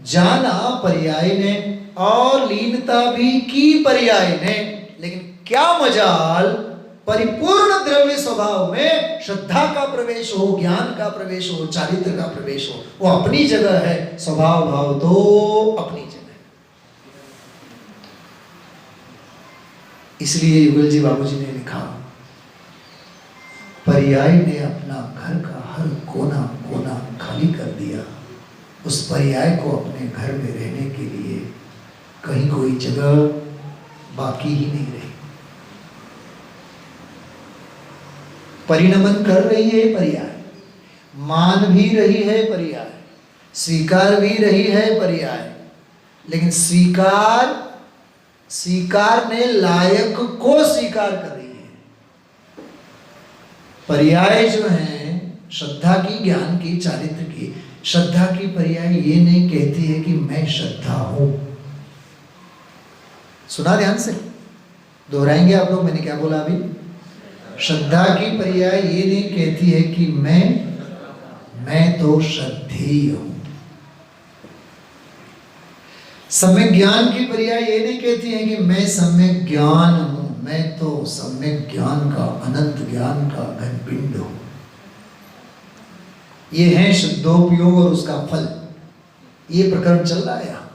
जाना पर्याय ने, और लीनता भी की पर्याय ने। लेकिन क्या मजाल, परिपूर्ण द्रव्य स्वभाव में श्रद्धा का प्रवेश हो, ज्ञान का प्रवेश हो, चारित्र का प्रवेश हो, वो अपनी जगह है, स्वभाव भाव तो अपनी जगह। इसलिए युगल जी बाबू जी ने लिखा, पर्याय ने अपना घर का हर कोना कोना खाली कर दिया। उस पर्याय को अपने घर में रहने के लिए कहीं कोई जगह बाकी ही नहीं रही। परिणमन कर रही है पर्याय, मान भी रही है पर्याय, स्वीकार भी रही है पर्याय, लेकिन स्वीकारने लायक को स्वीकार कर रही है। पर्याय जो है श्रद्धा की, ज्ञान की, चारित्र की। श्रद्धा की पर्याय ये नहीं कहती है कि मैं श्रद्धा हूं। सुना ध्यान से, दोहराएंगे आप लोग, मैंने क्या बोला अभी? श्रद्धा की पर्याय ये नहीं कहती है कि मैं तो श्रद्धेय हूं। सम्यक ज्ञान की पर्याय ये नहीं कहती है कि मैं सम्यक ज्ञान हूं, मैं तो सम्यक ज्ञान का, अनंत ज्ञान का घनपिंड हूं। ये है शुद्धोपयोग और उसका फल। ये प्रकरण चल रहा है यहाँ,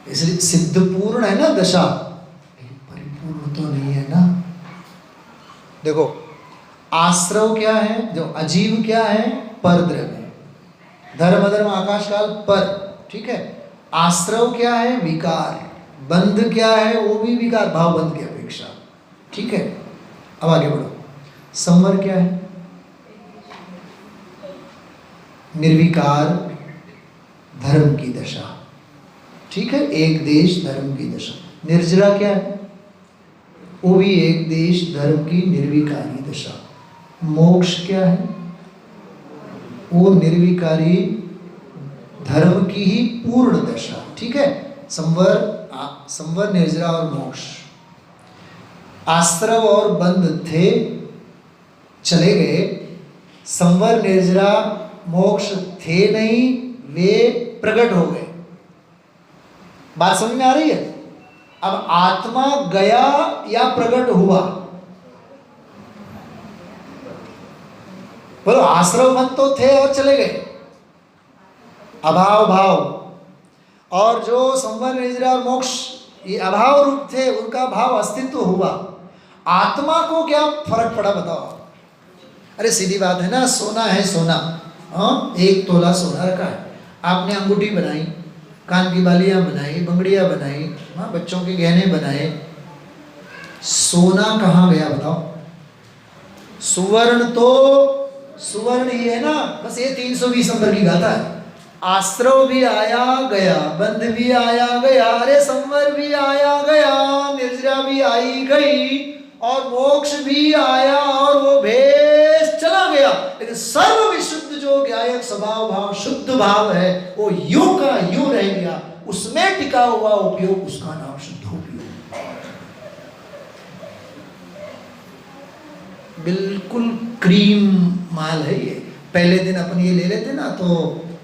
इसलिए सिद्धपूर्ण है ना दशा, परिपूर्ण तो नहीं है ना। देखो, आश्रव क्या है? जो अजीव क्या है? पर द्रव्य, धर्म अधर्म आकाश काल पर, ठीक है। आश्रव क्या है? विकार। बंध क्या है? वो भी विकार, भाव बंध की अपेक्षा, ठीक है। अब आगे बढ़ो। संवर क्या है? निर्विकार धर्म की दशा, ठीक है, एक देश धर्म की दशा। निर्जरा क्या है? वो भी एक देश धर्म की निर्विकारी दशा। मोक्ष क्या है? वो निर्विकारी धर्म की ही पूर्ण दशा, ठीक है। संवर, निर्जरा और मोक्ष। आश्रव और बंध थे, चले गए। संवर, निर्जरा, मोक्ष थे नहीं, वे प्रकट हो गए। बात समझ में आ रही है? अब आत्मा गया या प्रकट हुआ? बोलो, आश्रव बंध तो थे और चले गए, अभाव भाव। और जो संवर, निर्जरा और मोक्ष ये अभाव रूप थे, उनका भाव अस्तित्व हुआ। आत्मा को क्या फर्क पड़ा बताओ? अरे सीधी बात है ना, सोना है सोना, हाँ, 1 तोला सोना रखा है, आपने अंगूठी बनाई, कान की बालियां बनाई, बंगड़ियां बनाई, हाँ, बच्चों के गहने बनाए, सोना कहाँ गया बताओ? सुवर्ण तो सुवर्ण ही है ना, बस ये 320 नंबर की गाथा है। आश्रव भी आया गया, बंध भी आया गया, अरे संवर भी आया गया, निर्जरा भी आई गई, और मोक्ष भी आया और वो भेष चला गया। लेकिन सर्व विशुद्ध जो ज्ञायक स्वभाव भाव, शुद्ध भाव है, वो यूं का यूं रह गया, उसमें टिका हुआ उपयोग, उसका नाम शुद्धोपयोग। बिल्कुल क्रीम माल है ये। पहले दिन अपन ये ले लेते ना तो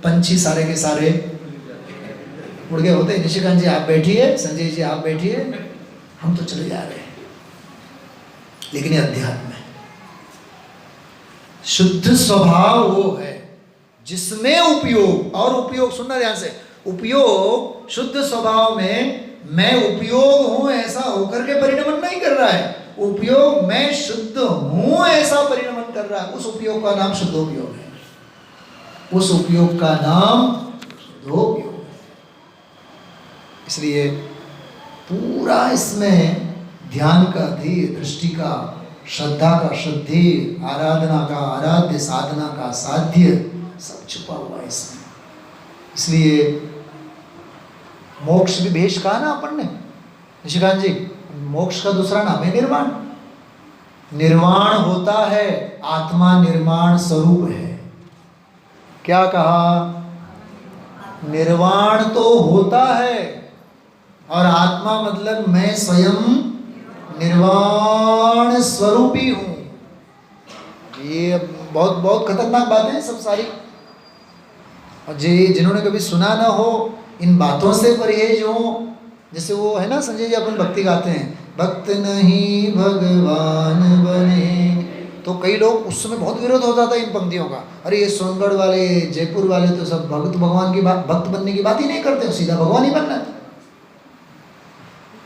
पंछी सारे के सारे उड़ गए होते। निशिकांत जी आप बैठिए, संजय जी आप बैठिए, हम तो चले जा रहे हैं। लेकिन ये अध्यात्म है। शुद्ध स्वभाव वो है जिसमें उपयोग, और उपयोग सुनना ध्यान से, उपयोग शुद्ध स्वभाव में मैं उपयोग हूं ऐसा होकर के परिणमन नहीं कर रहा है, उपयोग मैं शुद्ध हूं ऐसा परिणमन कर रहा है। उस उपयोग का नाम शुद्धोपयोग है, उस उपयोग का नाम शुद्धोपयोग है। इसलिए पूरा इसमें ध्यान का धीर, दृष्टि का, श्रद्धा का श्रद्धेय, आराधना का आराध्य, साधना का साध्य, सब छुपा हुआ है इसमें। इसलिए मोक्ष भी भेष कहा ना अपन ने निशिकांत जी, मोक्ष का दूसरा नाम है निर्वाण। निर्वाण होता है, आत्मा निर्माण स्वरूप है। क्या कहा? निर्वाण तो होता है, और आत्मा मतलब मैं स्वयं निर्वाण स्वरूपी हूं। ये बहुत बहुत खतरनाक बातें हैं सब सारी, और जिन्होंने कभी सुना ना हो, इन बातों से परहेज हो। जैसे वो है ना संजय जी, अपन भक्ति गाते हैं, भक्त नहीं भगवान बने, तो कई लोग उस समय बहुत विरोध होता था इन पंक्तियों का। अरे ये सोनगढ़ वाले, जयपुर वाले तो सब भक्त भगवान की बात, भक्त बनने की बात ही नहीं करते, सीधा भगवान ही बनना है।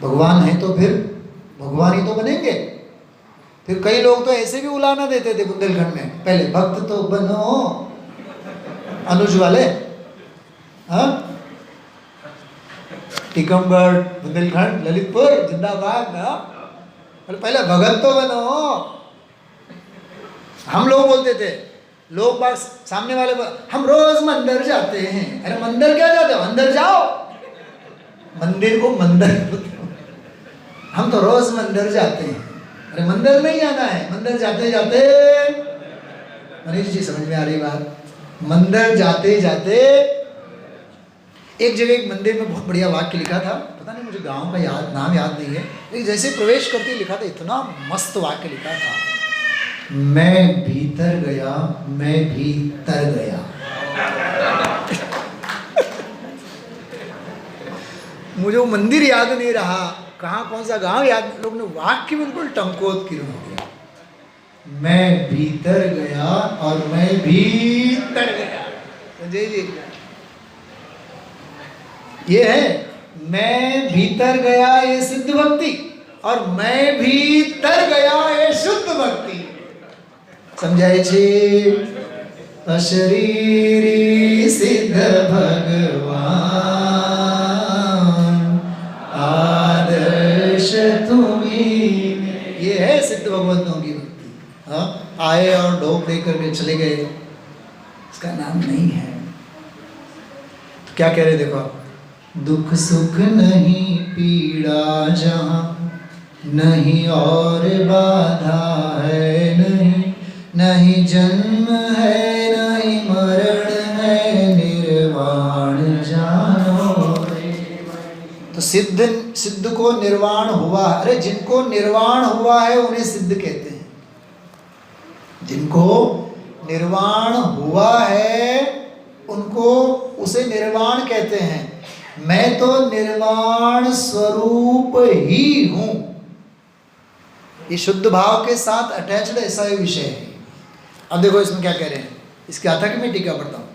भगवान है तो फिर भगवान ही तो बनेंगे। फिर कई लोग तो ऐसे भी उलाना देते थे बुंदेलखंड में, पहले भक्त तो बनो अनुज वाले, हाँ, टीकमगढ़, बुंदेलखंड, ललितपुर जिंदाबाद ना। पहले भगत तो बनो। हम लोग बोलते थे, लोग बात सामने वाले हम रोज मंदिर जाते हैं। अरे मंदिर क्या जाते हो, अंदर जाओ। मंदिर को मंदिर, हम तो रोज मंदिर जाते हैं। अरे मंदिर नहीं जाना है, मंदिर जाते जाते, मनीष जी समझ में आ रही बात, मंदिर जाते जाते। एक जगह एक मंदिर में बहुत बढ़िया वाक्य लिखा था, पता नहीं मुझे गांव का नाम याद नहीं है, लेकिन जैसे प्रवेश करते लिखा था, इतना मस्त वाक्य लिखा था, मैं भीतर गया, मैं भीतर गया। मुझे वो मंदिर याद नहीं रहा, कहाँ कौन सा गांव याद, लोग ने वाक्य बिल्कुल टंकोत की हो गया। मैं भीतर गया और मैं भीतर गया। संजय जी ये है, मैं भीतर गया ये सिद्ध भक्ति, और मैं भीतर गया ये शुद्ध भक्ति। समझाए छे अशरीरी सिद्ध भगवान, आदर्श तुम्हें। ये है सिद्ध भगवंतों की भक्ति। हाँ, आए और ढोक दे करके चले गए, इसका नाम नहीं है। तो क्या कह रहे देखो आप, दुख सुख नहीं पीड़ा जहाँ, नहीं और बाधा है, नहीं जन्म है, नहीं मरण है, निर्वाण जानो। तो सिद्ध को निर्वाण हुआ। अरे जिनको निर्वाण हुआ है उन्हें सिद्ध कहते हैं। जिनको निर्वाण हुआ है उनको उसे निर्वाण कहते हैं। मैं तो निर्वाण स्वरूप ही हूं। ये शुद्ध भाव के साथ अटैच्ड ऐसा ही विषय है। अब देखो इसमें क्या कह रहे हैं, इसके आता कि मैं टीका पढ़ता हूँ।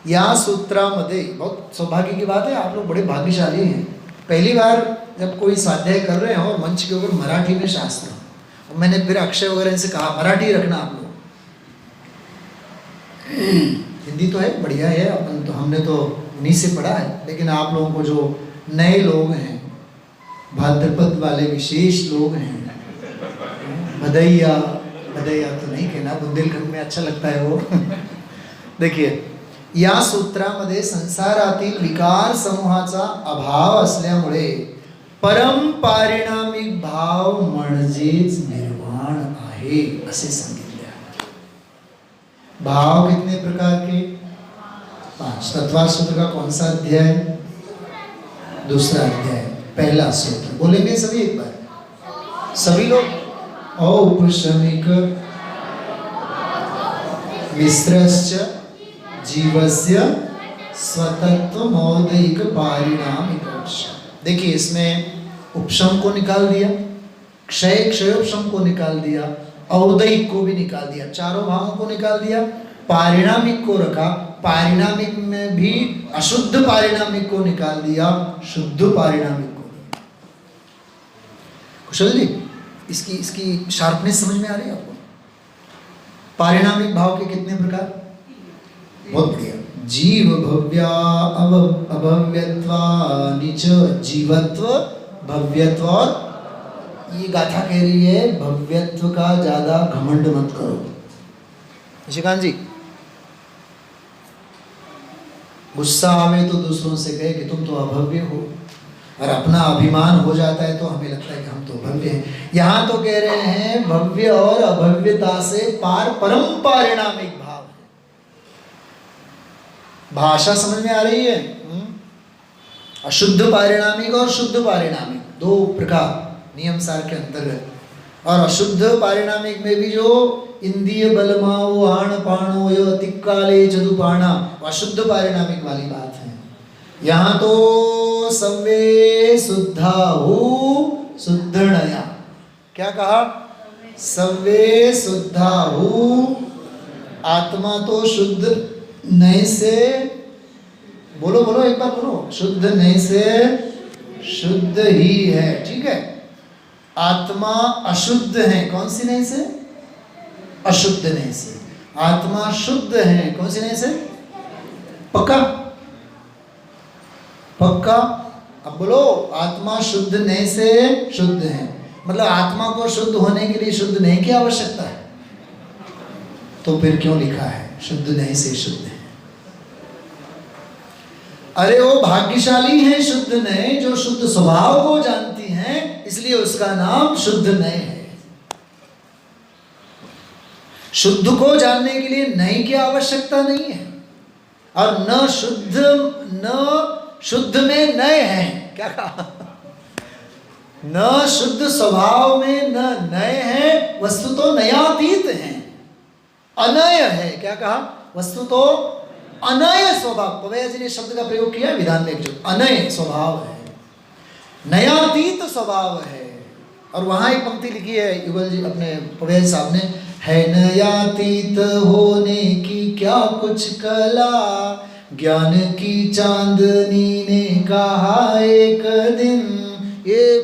यहाँ सूत्रामध्ये, बहुत सौभाग्य की बात है, आप लोग बड़े भाग्यशाली हैं। पहली बार जब कोई स्वाध्याय कर रहे हो और मंच के ऊपर मराठी में शास्त्र, और मैंने फिर अक्षय वगैरह इनसे कहा मराठी रखना आप लोग। हिंदी तो है, बढ़िया है, अपन तो हमने तो उन्हीं से पढ़ा है, लेकिन आप लोगों को जो नए लोग हैं, भाद्रपद वाले विशेष लोग हैं, भदैया तो नहीं कहना, बुंदेलखंड में अच्छा लगता है वो। देखिए, या सूत्रामध्ये संसारातील विकार समूहाचा अभाव असल्यामुळे परम पारिणामिक भाव म्हणजेच निर्वाण आहे असे सांगितले आहे। भाव कितने प्रकार के? 5। तत्वार सूत्र का कौन सा अध्याय? दूसरा अध्याय, पहला सूत्र। बोलेंगे सभी एक बार, सभी लोग। औपशमिक मिश्रश्च जीवस्य स्वतत्व मौलिक पारिणामिक। देखिए इसमें उपशम को निकाल दिया, क्षयोपशम को निकाल दिया, औदैक को भी निकाल दिया, चारों भावों को निकाल दिया, पारिणामिक को रखा, पारिणामिक में भी अशुद्ध पारिणामिक को निकाल दिया, शुद्ध पारिणामिक को। कुशल जी, इसकी शार्पनेस समझ में आ रही है आपको? पारिणामिक भाव के कितने प्रकार? बहुत बढ़िया। जीव भव्या अभव्यत्वा नीच, जीवत्व, भव्यत्व। और ये गाथा कह रही है भव्यत्व का ज्यादा घमंड मत करो। निशिकांत जी, गुस्सा आवे तो दूसरों से कहे कि तुम तो अभव्य हो, और अपना अभिमान हो जाता है तो हमें लगता है कि हम तो भव्य हैं। यहाँ तो कह रहे हैं भव्य और अभव्यता से पार परम पारिणामिक भाव है। भाषा समझ में आ रही है? अशुद्ध पारिणामिक और शुद्ध पारिणामिक, दो प्रकार नियम सार के अंतर्गत। और अशुद्ध पारिणामिक में भी जो इंद्रिय बलमाओ आण पाणो यो तिक्काले जदुपाणा, अशुद्ध पारिणामिक वाली बात है। यहाँ तो सव्वे शुद्धा हूँ शुद्धणया। क्या कहा? सव्वे शुद्धा हूँ, आत्मा तो शुद्ध नहीं से, बोलो बोलो एक बार बोलो, शुद्ध नहीं से शुद्ध ही है। ठीक है, आत्मा अशुद्ध है, कौन सी नहीं से? अशुद्ध नहीं से। आत्मा शुद्ध है, कौन सी नहीं से? पक्का पक्का अब बोलो, आत्मा शुद्ध नहीं से शुद्ध है, मतलब आत्मा को शुद्ध होने के लिए शुद्ध नहीं की आवश्यकता है, तो फिर क्यों लिखा है शुद्ध नहीं से शुद्ध है? अरे वो भाग्यशाली है शुद्ध नहीं, जो शुद्ध स्वभाव को जानती हैं, इसलिए उसका नाम शुद्ध नहीं है। शुद्ध को जानने के लिए नई की आवश्यकता नहीं है, और न शुद्ध में नए हैं। क्या कहा? न शुद्ध स्वभाव में न नए हैं, वस्तु तो नयातीत है, अनय है। क्या कहा? वस्तु तो अनय स्वभाव। पवैया जी ने शब्द का प्रयोग किया विधान में, जो अनय स्वभाव है, नयातीत स्वभाव है। और वहां एक पंक्ति लिखी है युगल जी अपने पवैया जी साहब ने, है नयातीत होने की क्या कुछ कला, ज्ञान की चांदनी ने कहा एक दिन। ये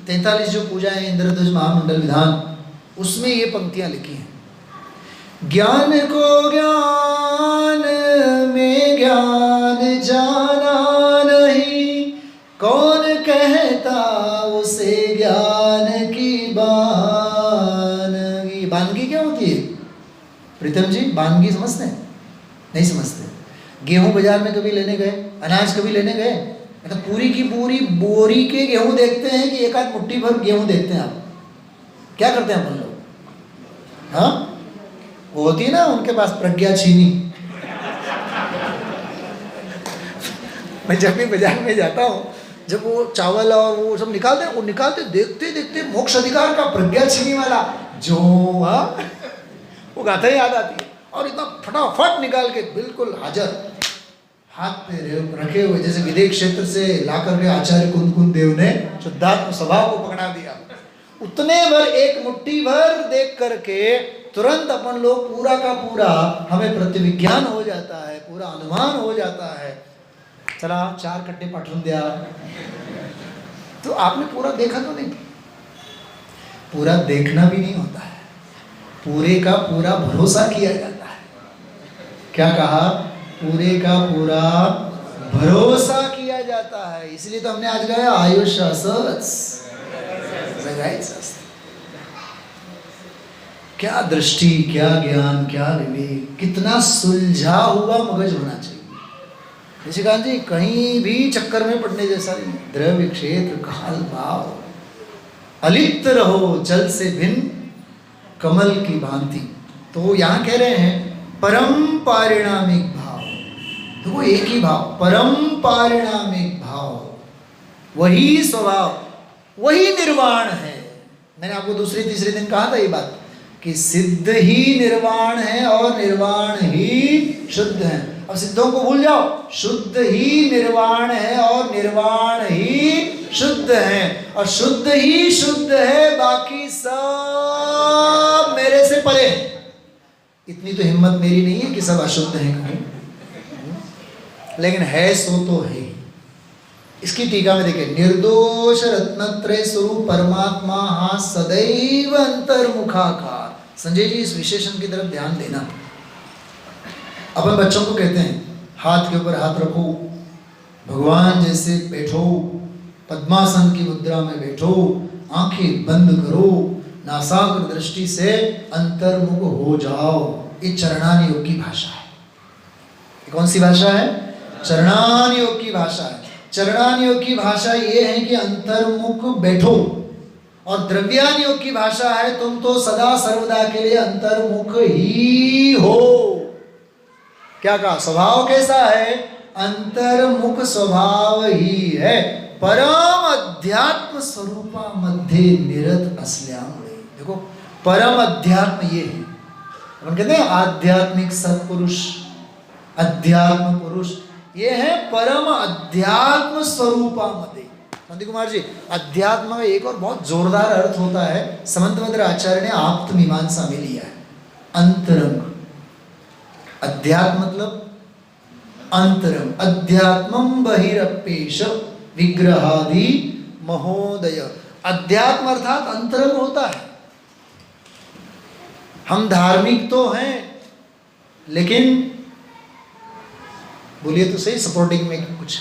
43 जो पूजा है इंद्रध्वज महामंडल विधान, उसमें ये पंक्तियां लिखी हैं। ज्ञान को ज्ञान में ज्ञान जाना नहीं, कौन कहता उसे ज्ञान की बानगी। बानगी क्या होती है प्रीतम जी? बानगी समझते हैं? नहीं समझते। गेहूं बाजार में कभी लेने गए, अनाज कभी लेने गए, मतलब पूरी की पूरी बोरी के गेहूं देखते हैं कि एक आध मुट्ठी भर गेहूं देखते हैं? आप क्या करते हैं अपन लोग? हाँ, वो होती है ना उनके पास प्रज्ञा छीनी। मैं जब भी बाजार में जाता हूँ, जब वो चावल और वो सब निकालते हैं, वो निकालते देखते देखते मोक्ष अधिकार का प्रज्ञा छीनी वाला जो वो गाथा याद आती है, और इतना फटाफट निकाल के बिल्कुल हाजिर हाथ पे रखे हुए, जैसे विदेश क्षेत्र से लाकर के आचार्य कुंद देव ने शुद्धात्म स्वभाव को पकड़ा दिया। उतने भर एक मुट्ठी भर देख करके तुरंत अपन लोग पूरा का पूरा, हमें प्रतिविज्ञान हो जाता है, पूरा अनुमान हो जाता है। चला 4 कट्टे पाठवून दिया, तो आपने पूरा देखा तो नहीं? पूरा देखना भी नहीं होता है, पूरे का पूरा भरोसा किया जाता है। क्या कहा? पूरे का पूरा भरोसा किया जाता है। इसलिए तो हमने आज गाया आयुष क्या दृष्टि, क्या ज्ञान, क्या विवेक, कितना सुलझा हुआ मगज होना चाहिए। निशिकांत जी कहीं भी चक्कर में पड़ने जैसा नहीं। द्रव्य क्षेत्र काल भाव, अलिप्त रहो जल से भिन्न कमल की भांति। तो यहाँ कह रहे हैं परम पारिणामिक भाव, तो वो एक ही भाव, परम पारिणामिक भाव, वही स्वभाव, वही निर्वाण है। मैंने आपको दूसरे तीसरे दिन कहा था ये बात कि सिद्ध ही निर्वाण है और निर्वाण ही शुद्ध है। अब सिद्धों को भूल जाओ, शुद्ध ही निर्वाण है और निर्वाण ही शुद्ध है, और शुद्ध ही शुद्ध है, बाकी सब मेरे से परे। इतनी तो हिम्मत मेरी नहीं है कि सब अशुद्ध हैं कहूं, लेकिन है सो तो है। इसकी टीका में देखिए, निर्दोष रत्नत्रय स्वरूप परमात्मा हा सदैव अंतर्मुखाकार। संजय जी इस विशेषण की तरफ ध्यान देना। अपन बच्चों को कहते हैं हाथ के ऊपर हाथ रखो, भगवान जैसे बैठो, पद्मासन की मुद्रा में बैठो, आंखें बंद करो, नासाग्र दृष्टि से अंतर्मुख हो जाओ। ये चरणान योग की भाषा है। ये कौन सी भाषा है? चरणान योग की भाषा है। चरणान योग की भाषा ये है कि अंतर्मुख बैठो, और द्रव्यान योग की भाषा है तुम तो सदा सर्वदा के लिए अंतर्मुख ही हो। क्या कहा? स्वभाव कैसा है? अंतर्मुख स्वभाव ही है। परम अध्यात्म स्वरूपा मध्य निरत असल्यामुळे। देखो परम अध्यात्म ये है, अपन कहते हैं आध्यात्मिक सत्पुरुष, अध्यात्म पुरुष, ये है परम अध्यात्म स्वरूपा मध्य। नंदी कुमार जी, अध्यात्म में एक और बहुत जोरदार अर्थ होता है, समंतमंत्र आचार्य ने आप्त मीमांसा में लिया है, अंतरंग। अध्यात्म मतलब अंतरंग। अध्यात्मम बहिरपेश विग्रहादि महोदय। अध्यात्म अर्थात अंतरंग होता है। हम धार्मिक तो हैं, लेकिन बोलिए तो सही, सपोर्टिंग में कुछ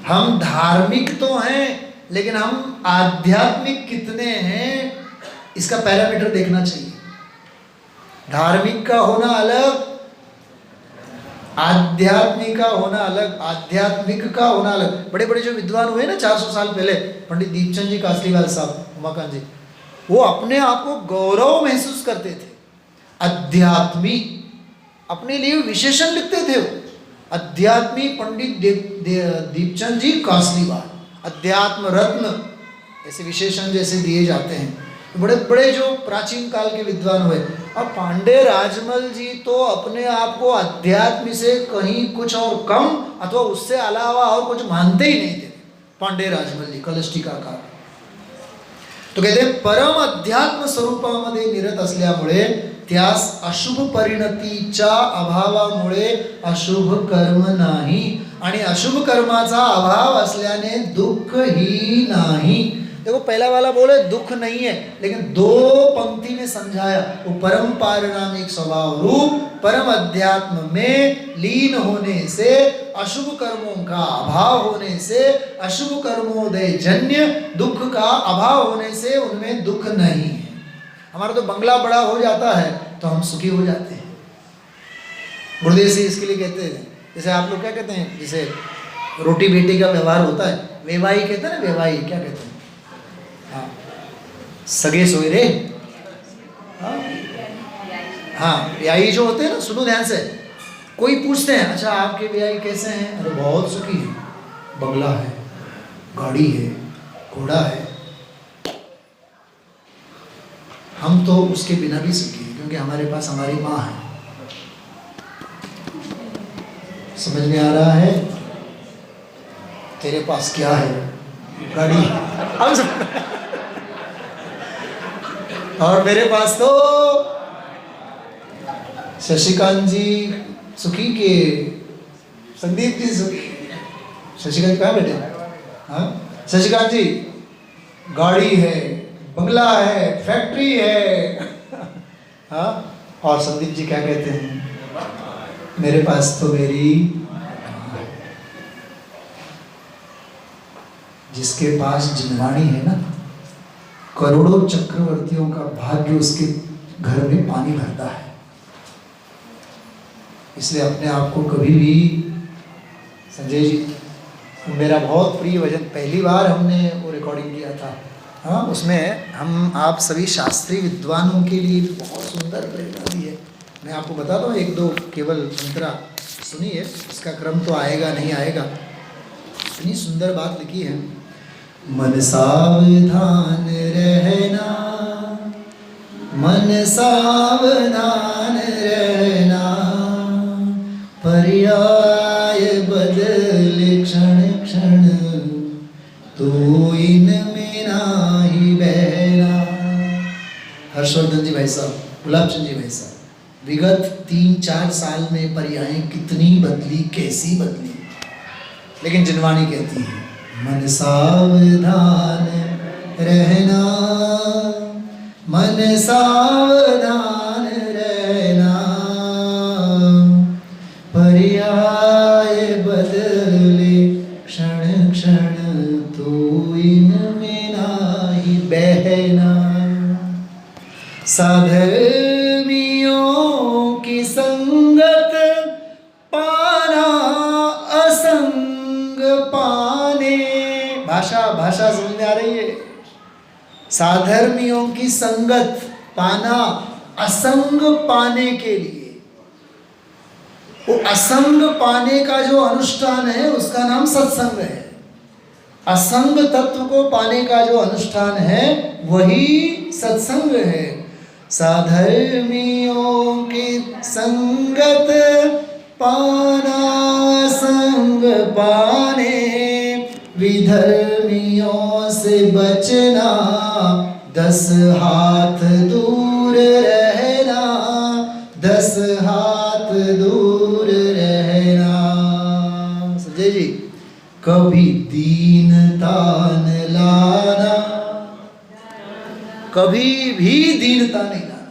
हम धार्मिक तो हैं, लेकिन हम आध्यात्मिक कितने हैं इसका पैरामीटर देखना चाहिए। धार्मिक का होना अलग, आध्यात्मिक का होना अलग, आध्यात्मिक का होना अलग। बड़े बड़े जो विद्वान हुए ना 400 साल पहले, पंडित दीपचंद जी कासलीवाल साहब, उमाकांत जी, वो अपने आप को गौरव महसूस करते थे। अध्यात्मी अपने लिए विशेषण लिखते थे वो, अध्यात्मी पंडित दीपचंद जी कासलीवाल, अध्यात्म रत्न, ऐसे विशेषण जैसे दिए जाते हैं। बड़े बड़े जो प्राचीन काल के विद्वान हुए। अब पांडे राजमल जी तो अपने आप को अध्यात्म से कहीं कुछ और कम अथवा उससे अलावा और कुछ मानते ही नहीं थे। पांडे राजमल जी कलश टीकाकार तो कहते परम अध्यात्म स्वरूपामध्ये निरत असल्यामुळे त्यास अशुभ परिणतीच्या अभावामुळे अशुभ कर्म नाही आणि अशुभ कर्माचा अभाव असल्याने दुःख ही नाही। देखो पहला वाला बोले दुख नहीं है, लेकिन दो पंक्ति में समझाया। वो परम पारिणामिक स्वभाव रूप परम अध्यात्म में लीन होने से, अशुभ कर्मों का अभाव होने से, अशुभ कर्मोदय जन्य दुख का अभाव होने से उनमें दुख नहीं है। हमारा तो बंगला बड़ा हो जाता है तो हम सुखी हो जाते हैं। गुरुदेव से इसके लिए कहते हैं, जैसे आप लोग क्या कहते हैं, जैसे रोटी बेटी का व्यवहार होता है, वेवाई कहते हैं ना, वेवाई क्या कहते हैं, हाँ सगे सोए रे, हाँ ब्याई जो होते हैं ना, सुनो ध्यान से, कोई पूछते हैं अच्छा आपके ब्याई कैसे हैं, अरे बहुत सुखी है, बंगला है, गाड़ी है, घोड़ा है। हम तो उसके बिना भी सुखी हैं क्योंकि हमारे पास हमारी माँ है। समझ में आ रहा है? तेरे पास क्या है? गाड़ी। और मेरे पास तो शशिकांत जी सुखी के संदीप जी सुखी। शशिकांत कहाँ बैठे? हाँ शशिकांत जी गाड़ी है, बंगला है, फैक्ट्री है। हाँ और संदीप जी क्या कहते हैं? मेरे पास तो मेरी, जिसके पास जिनवाणी है ना, करोड़ों चक्रवर्तियों का भाग्य उसके घर में पानी भरता है। इसलिए अपने आप को कभी भी, संजय जी मेरा बहुत प्रिय भजन पहली बार हमने वो रिकॉर्डिंग किया था, हाँ उसमें हम आप सभी शास्त्रीय विद्वानों के लिए भी बहुत सुंदर प्रेरणा दी है। मैं आपको बताता हूँ, एक दो केवल मंत्रा सुनिए, इसका क्रम तो आएगा नहीं आएगा। इतनी सुंदर बात लिखी है, मन सावधान रहना, मन सावधान रहना, पर्याय बदले क्षण क्षण, तो इनमें नाही बहना। हर्षवर्धन जी भाई साहब, गुलाब चंद जी भाई साहब, विगत 3-4 साल में पर्याय कितनी बदली, कैसी बदली, लेकिन जिनवाणी कहती है मन सावधान रहना, मन सावधान रहना, पर्याय बदले क्षण क्षण, तो इनमें नाही बहना। साधर्मियों की संगत पाना, असंग पाने। भाषा समझ में आ रही है? साधर्मियों की संगत पाना, असंग पाने के लिए। वो असंग पाने का जो अनुष्ठान है उसका नाम सत्संग है। असंग तत्व को पाने का जो अनुष्ठान है वही सत्संग है। साधर्मियों की संगत पाना, संग पाने, विधर्मियों से बचना, 10 हाथ दूर रहना, 10 हाथ दूर रहना। संजय जी, कभी दीनता न लाना, कभी भी दीनता नहीं लाना,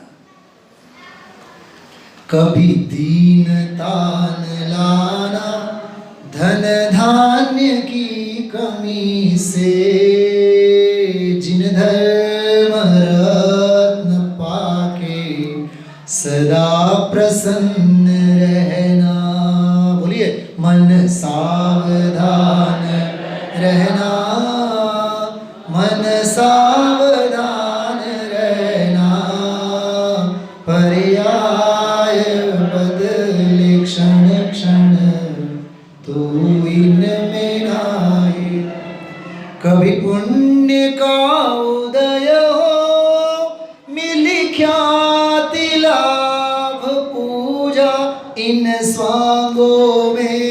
कभी दीनता न लाना, धन धान्य की आत्मी से जिन धर्म रत्न पाके सदा प्रसन्न रहना। बोलिए, मन सावधान रहना, मन सावधान रहना, पर्याय बदले क्षण क्षण तू इनमें नाए। कभी पुण्य का उदय हो, मिली ख्याति लाभ पूजा, इन स्वांगों में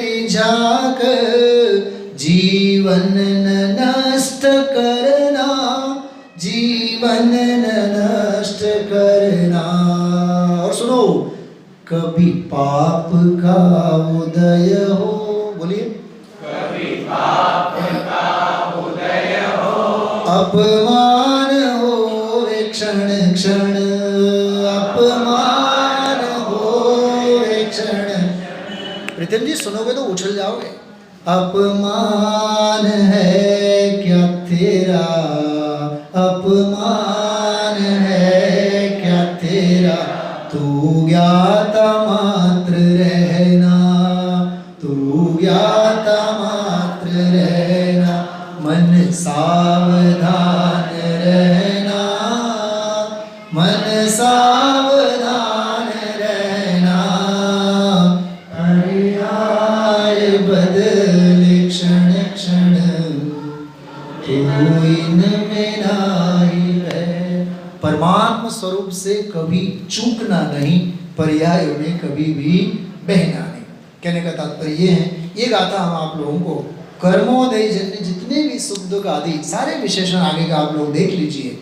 रिझाक जीवन न नष्ट करना, जीवन न नष्ट करना। और सुनो, कभी पाप का उदय हो, बोलिए, कभी पाप का उदय हो, अपमान हो वे क्षण क्षण, अपमान हो वे क्षण। प्रीतम जी सुनोगे तो उछल जाओगे। अपमान है क्या तेरा, अपमान है क्या तेरा, तू ज्ञाता मात्र रहना, तू ज्ञाता मात्र रहना, मन सावधान रहना, मन सावधान रहना, पर्याय बदले क्षण क्षण तू इनमें नाई है। परमात्मा स्वरूप से कभी चूकना नहीं, पर्यायों में कभी भी बहना नहीं। कहने का तात्पर्य ये है, ये गाथा हम आप लोगों को कर्मोदय जन्य जितने भी सुख दुख आदि सारे विशेषण आगे का आप लोग देख लीजिए।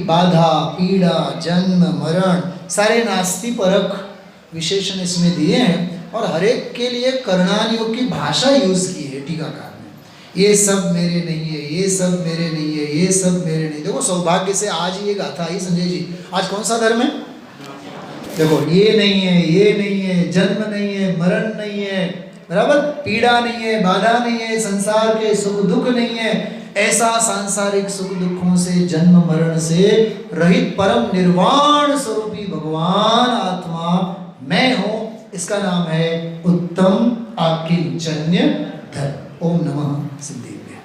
बाधा, पीड़ा, जन्म, मरण, सारे नास्ति परक विशेषण इसमें दिए हैं और हर एक के लिए कर्णानियोग की भाषा यूज की है टीकाकार ने। ये सब मेरे नहीं है, ये सब मेरे नहीं है, ये सब मेरे नहीं। देखो सौभाग्य से आज ये गाथा आई संजय जी। आज कौन सा धर्म है? देखो, ये नहीं है, ये नहीं है, जन्म नहीं है, मरण नहीं है, बराबर, पीड़ा नहीं है, बाधा नहीं है, संसार के सुख दुख नहीं है। ऐसा सांसारिक सुख दुखों से, जन्म मरण से रहित परम निर्वाण स्वरूपी भगवान आत्मा मैं हूं। इसका नाम है उत्तम आकिंचन्य धर्म। ओम नमः सिद्धेभ्यः।